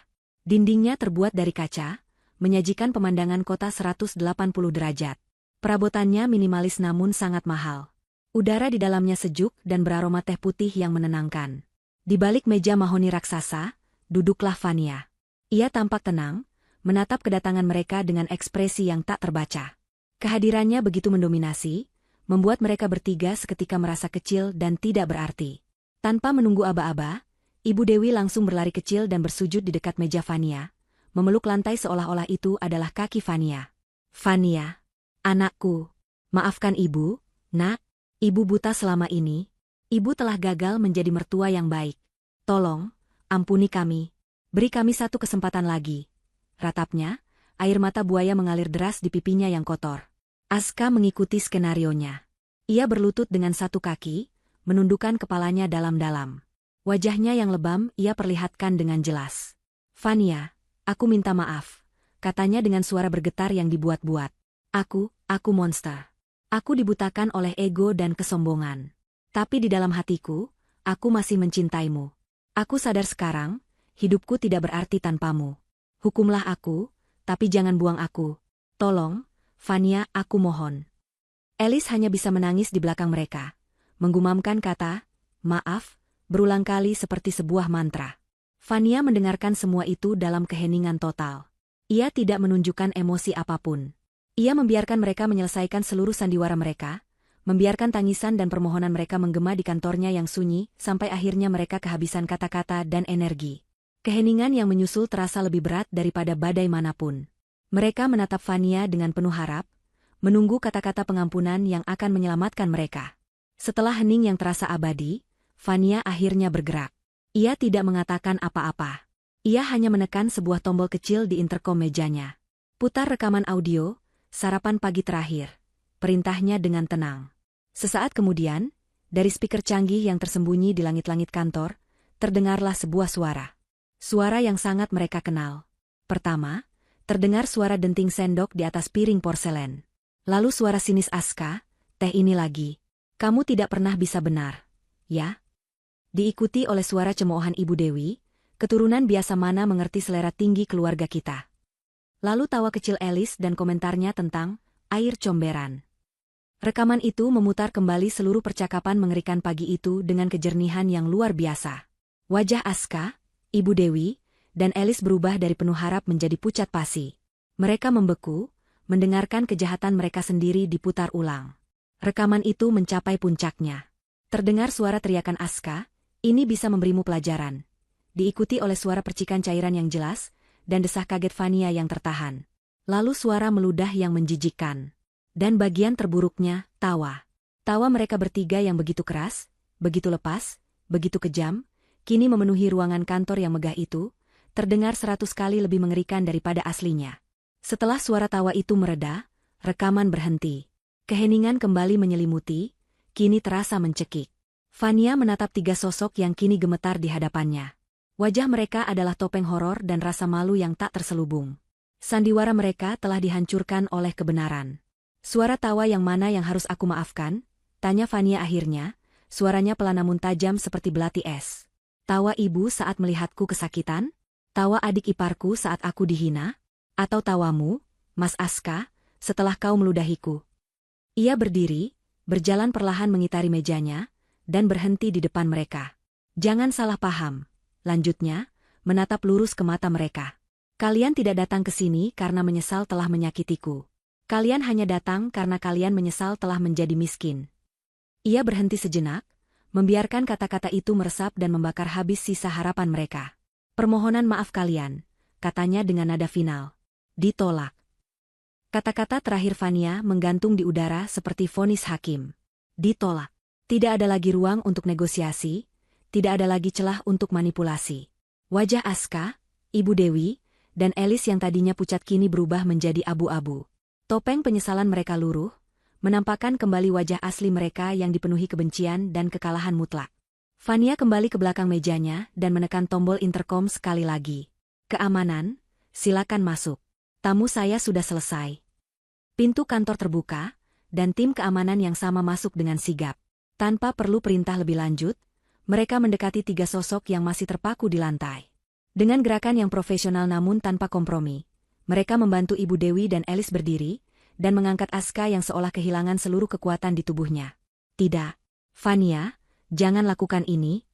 Dindingnya terbuat dari kaca, menyajikan pemandangan kota 180 derajat. Perabotannya minimalis namun sangat mahal. Udara di dalamnya sejuk dan beraroma teh putih yang menenangkan. Di balik meja mahoni raksasa, duduklah Fania. Ia tampak tenang, menatap kedatangan mereka dengan ekspresi yang tak terbaca. Kehadirannya begitu mendominasi, membuat mereka bertiga seketika merasa kecil dan tidak berarti. Tanpa menunggu aba-aba, Ibu Dewi langsung berlari kecil dan bersujud di dekat meja Fania, memeluk lantai seolah-olah itu adalah kaki Fania. Fania, anakku, maafkan Ibu, Nak, Ibu buta selama ini. Ibu telah gagal menjadi mertua yang baik. Tolong, ampuni kami. Beri kami satu kesempatan lagi. Ratapnya, air mata buaya mengalir deras di pipinya yang kotor. Aska mengikuti skenarionya. Ia berlutut dengan satu kaki, menundukkan kepalanya dalam-dalam. Wajahnya yang lebam ia perlihatkan dengan jelas. Fania, aku minta maaf, katanya dengan suara bergetar yang dibuat-buat. Aku monster. Aku dibutakan oleh ego dan kesombongan. Tapi di dalam hatiku, aku masih mencintaimu. Aku sadar sekarang, hidupku tidak berarti tanpamu. Hukumlah aku, tapi jangan buang aku. Tolong, Fania, aku mohon. Alice hanya bisa menangis di belakang mereka. Menggumamkan kata, maaf, berulang kali seperti sebuah mantra. Fania mendengarkan semua itu dalam keheningan total. Ia tidak menunjukkan emosi apapun. Ia membiarkan mereka menyelesaikan seluruh sandiwara mereka, membiarkan tangisan dan permohonan mereka menggema di kantornya yang sunyi, sampai akhirnya mereka kehabisan kata-kata dan energi. Keheningan yang menyusul terasa lebih berat daripada badai manapun. Mereka menatap Fania dengan penuh harap, menunggu kata-kata pengampunan yang akan menyelamatkan mereka. Setelah hening yang terasa abadi, Fania akhirnya bergerak. Ia tidak mengatakan apa-apa. Ia hanya menekan sebuah tombol kecil di interkom mejanya. Putar rekaman audio, sarapan pagi terakhir. Perintahnya dengan tenang. Sesaat kemudian, dari speaker canggih yang tersembunyi di langit-langit kantor, terdengarlah sebuah suara. Suara yang sangat mereka kenal. Pertama, terdengar suara denting sendok di atas piring porselen. Lalu suara sinis Aska, teh ini lagi. Kamu tidak pernah bisa benar, ya? Diikuti oleh suara cemoohan Ibu Dewi, keturunan biasa mana mengerti selera tinggi keluarga kita. Lalu tawa kecil Alice dan komentarnya tentang air comberan. Rekaman itu memutar kembali seluruh percakapan mengerikan pagi itu dengan kejernihan yang luar biasa. Wajah Aska, Ibu Dewi, dan Alice berubah dari penuh harap menjadi pucat pasi. Mereka membeku, mendengarkan kejahatan mereka sendiri diputar ulang. Rekaman itu mencapai puncaknya. Terdengar suara teriakan Aska, ini bisa memberimu pelajaran. Diikuti oleh suara percikan cairan yang jelas, dan desah kaget Fania yang tertahan. Lalu suara meludah yang menjijikkan. Dan bagian terburuknya, tawa. Tawa mereka bertiga yang begitu keras, begitu lepas, begitu kejam, kini memenuhi ruangan kantor yang megah itu, terdengar 100 kali lebih mengerikan daripada aslinya. Setelah suara tawa itu mereda, rekaman berhenti. Keheningan kembali menyelimuti, kini terasa mencekik. Fania menatap tiga sosok yang kini gemetar di hadapannya. Wajah mereka adalah topeng horor dan rasa malu yang tak terselubung. Sandiwara mereka telah dihancurkan oleh kebenaran. Suara tawa yang mana yang harus aku maafkan? Tanya Fania akhirnya, suaranya pelan namun tajam seperti belati es. Tawa ibu saat melihatku kesakitan? Tawa adik iparku saat aku dihina? Atau tawamu, Mas Aska, setelah kau meludahiku? Ia berdiri, berjalan perlahan mengitari mejanya, dan berhenti di depan mereka. Jangan salah paham, lanjutnya, menatap lurus ke mata mereka. Kalian tidak datang ke sini karena menyesal telah menyakitiku. Kalian hanya datang karena kalian menyesal telah menjadi miskin. Ia berhenti sejenak, membiarkan kata-kata itu meresap dan membakar habis sisa harapan mereka. Permohonan maaf kalian, katanya dengan nada final. Ditolak. Kata-kata terakhir Fania menggantung di udara seperti vonis hakim. Ditolak. Tidak ada lagi ruang untuk negosiasi, tidak ada lagi celah untuk manipulasi. Wajah Aska, Ibu Dewi, dan Alice yang tadinya pucat kini berubah menjadi abu-abu. Topeng penyesalan mereka luruh, menampakkan kembali wajah asli mereka yang dipenuhi kebencian dan kekalahan mutlak. Fania kembali ke belakang mejanya dan menekan tombol interkom sekali lagi. Keamanan, silakan masuk. Tamu saya sudah selesai. Pintu kantor terbuka, dan tim keamanan yang sama masuk dengan sigap. Tanpa perlu perintah lebih lanjut, mereka mendekati tiga sosok yang masih terpaku di lantai. Dengan gerakan yang profesional namun tanpa kompromi, mereka membantu Ibu Dewi dan Alice berdiri, dan mengangkat Aska yang seolah kehilangan seluruh kekuatan di tubuhnya. Tidak, Fania, jangan lakukan ini.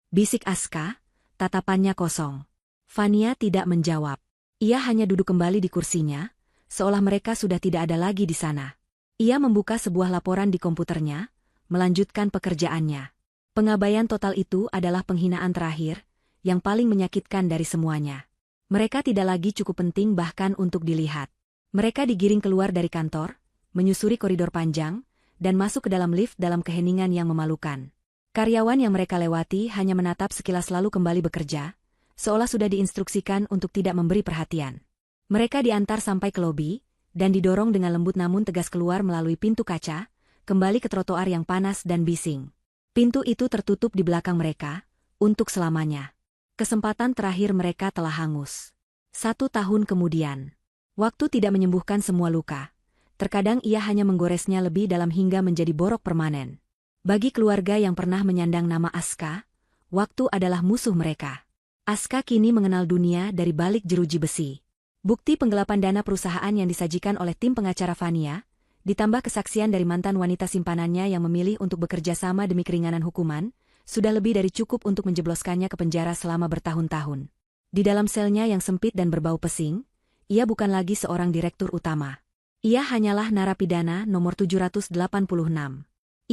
Bisik Aska, tatapannya kosong. Fania tidak menjawab. Ia hanya duduk kembali di kursinya, seolah mereka sudah tidak ada lagi di sana. Ia membuka sebuah laporan di komputernya, melanjutkan pekerjaannya. Pengabaian total itu adalah penghinaan terakhir, yang paling menyakitkan dari semuanya. Mereka tidak lagi cukup penting bahkan untuk dilihat. Mereka digiring keluar dari kantor, menyusuri koridor panjang, dan masuk ke dalam lift dalam keheningan yang memalukan. Karyawan yang mereka lewati hanya menatap sekilas lalu kembali bekerja, seolah sudah diinstruksikan untuk tidak memberi perhatian. Mereka diantar sampai ke lobi, dan didorong dengan lembut namun tegas keluar melalui pintu kaca, kembali ke trotoar yang panas dan bising. Pintu itu tertutup di belakang mereka, untuk selamanya. Kesempatan terakhir mereka telah hangus. 1 tahun kemudian. Waktu tidak menyembuhkan semua luka. Terkadang ia hanya menggoresnya lebih dalam hingga menjadi borok permanen. Bagi keluarga yang pernah menyandang nama Aska, waktu adalah musuh mereka. Aska kini mengenal dunia dari balik jeruji besi. Bukti penggelapan dana perusahaan yang disajikan oleh tim pengacara Fania, ditambah kesaksian dari mantan wanita simpanannya yang memilih untuk bekerja sama demi keringanan hukuman, sudah lebih dari cukup untuk menjebloskannya ke penjara selama bertahun-tahun. Di dalam selnya yang sempit dan berbau pesing, ia bukan lagi seorang direktur utama. Ia hanyalah narapidana nomor 786.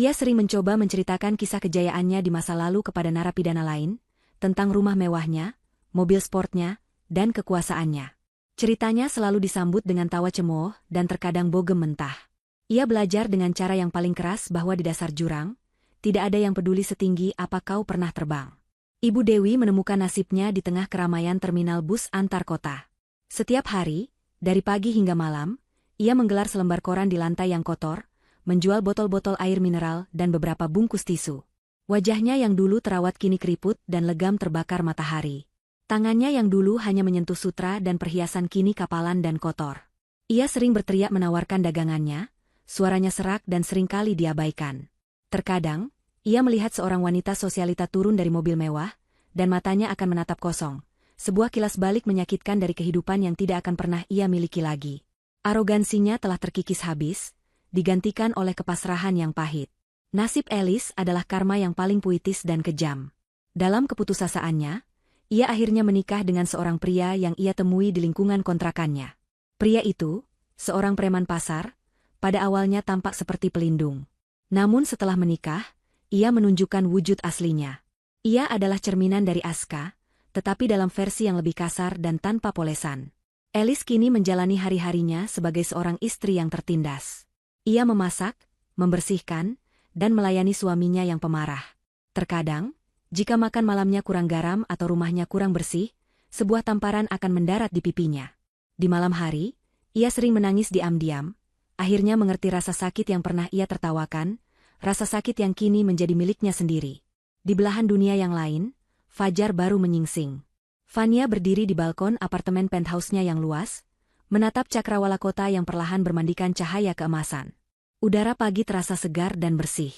Ia sering mencoba menceritakan kisah kejayaannya di masa lalu kepada narapidana lain, tentang rumah mewahnya, mobil sportnya, dan kekuasaannya. Ceritanya selalu disambut dengan tawa cemooh dan terkadang bogem mentah. Ia belajar dengan cara yang paling keras bahwa di dasar jurang, tidak ada yang peduli setinggi apa kau pernah terbang. Ibu Dewi menemukan nasibnya di tengah keramaian terminal bus antar kota. Setiap hari, dari pagi hingga malam, ia menggelar selembar koran di lantai yang kotor, menjual botol-botol air mineral dan beberapa bungkus tisu. Wajahnya yang dulu terawat kini keriput dan legam terbakar matahari. Tangannya yang dulu hanya menyentuh sutra dan perhiasan kini kapalan dan kotor. Ia sering berteriak menawarkan dagangannya, suaranya serak dan seringkali diabaikan. Terkadang, ia melihat seorang wanita sosialita turun dari mobil mewah, dan matanya akan menatap kosong. Sebuah kilas balik menyakitkan dari kehidupan yang tidak akan pernah ia miliki lagi. Arogansinya telah terkikis habis, digantikan oleh kepasrahan yang pahit. Nasib Elis adalah karma yang paling puitis dan kejam. Dalam keputusasaannya, ia akhirnya menikah dengan seorang pria yang ia temui di lingkungan kontrakannya. Pria itu, seorang preman pasar, pada awalnya tampak seperti pelindung. Namun setelah menikah, ia menunjukkan wujud aslinya. Ia adalah cerminan dari Aska, tetapi dalam versi yang lebih kasar dan tanpa polesan. Elis kini menjalani hari-harinya sebagai seorang istri yang tertindas. Ia memasak, membersihkan, dan melayani suaminya yang pemarah. Terkadang, jika makan malamnya kurang garam atau rumahnya kurang bersih, sebuah tamparan akan mendarat di pipinya. Di malam hari, ia sering menangis diam-diam, akhirnya mengerti rasa sakit yang pernah ia tertawakan, rasa sakit yang kini menjadi miliknya sendiri. Di belahan dunia yang lain, fajar baru menyingsing. Fania berdiri di balkon apartemen penthouse-nya yang luas, menatap cakrawala kota yang perlahan bermandikan cahaya keemasan. Udara pagi terasa segar dan bersih.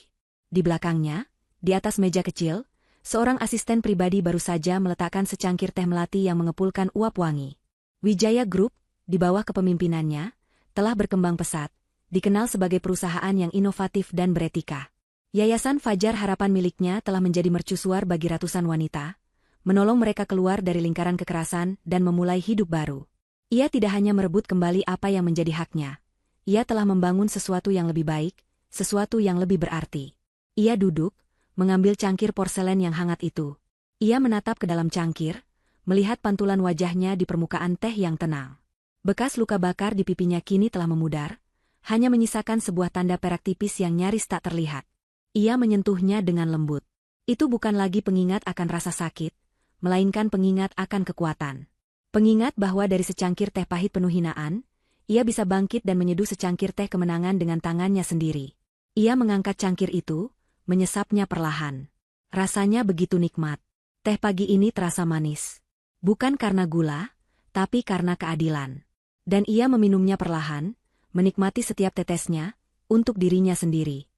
Di belakangnya, di atas meja kecil, seorang asisten pribadi baru saja meletakkan secangkir teh melati yang mengepulkan uap wangi. Wijaya Group, di bawah kepemimpinannya, telah berkembang pesat, dikenal sebagai perusahaan yang inovatif dan beretika. Yayasan Fajar Harapan miliknya telah menjadi mercusuar bagi ratusan wanita, menolong mereka keluar dari lingkaran kekerasan dan memulai hidup baru. Ia tidak hanya merebut kembali apa yang menjadi haknya. Ia telah membangun sesuatu yang lebih baik, sesuatu yang lebih berarti. Ia duduk, mengambil cangkir porselen yang hangat itu. Ia menatap ke dalam cangkir, melihat pantulan wajahnya di permukaan teh yang tenang. Bekas luka bakar di pipinya kini telah memudar, hanya menyisakan sebuah tanda perak tipis yang nyaris tak terlihat. Ia menyentuhnya dengan lembut. Itu bukan lagi pengingat akan rasa sakit, melainkan pengingat akan kekuatan. Pengingat bahwa dari secangkir teh pahit penuh hinaan, ia bisa bangkit dan menyeduh secangkir teh kemenangan dengan tangannya sendiri. Ia mengangkat cangkir itu, menyesapnya perlahan. Rasanya begitu nikmat. Teh pagi ini terasa manis. Bukan karena gula, tapi karena keadilan. Dan ia meminumnya perlahan, menikmati setiap tetesnya, untuk dirinya sendiri.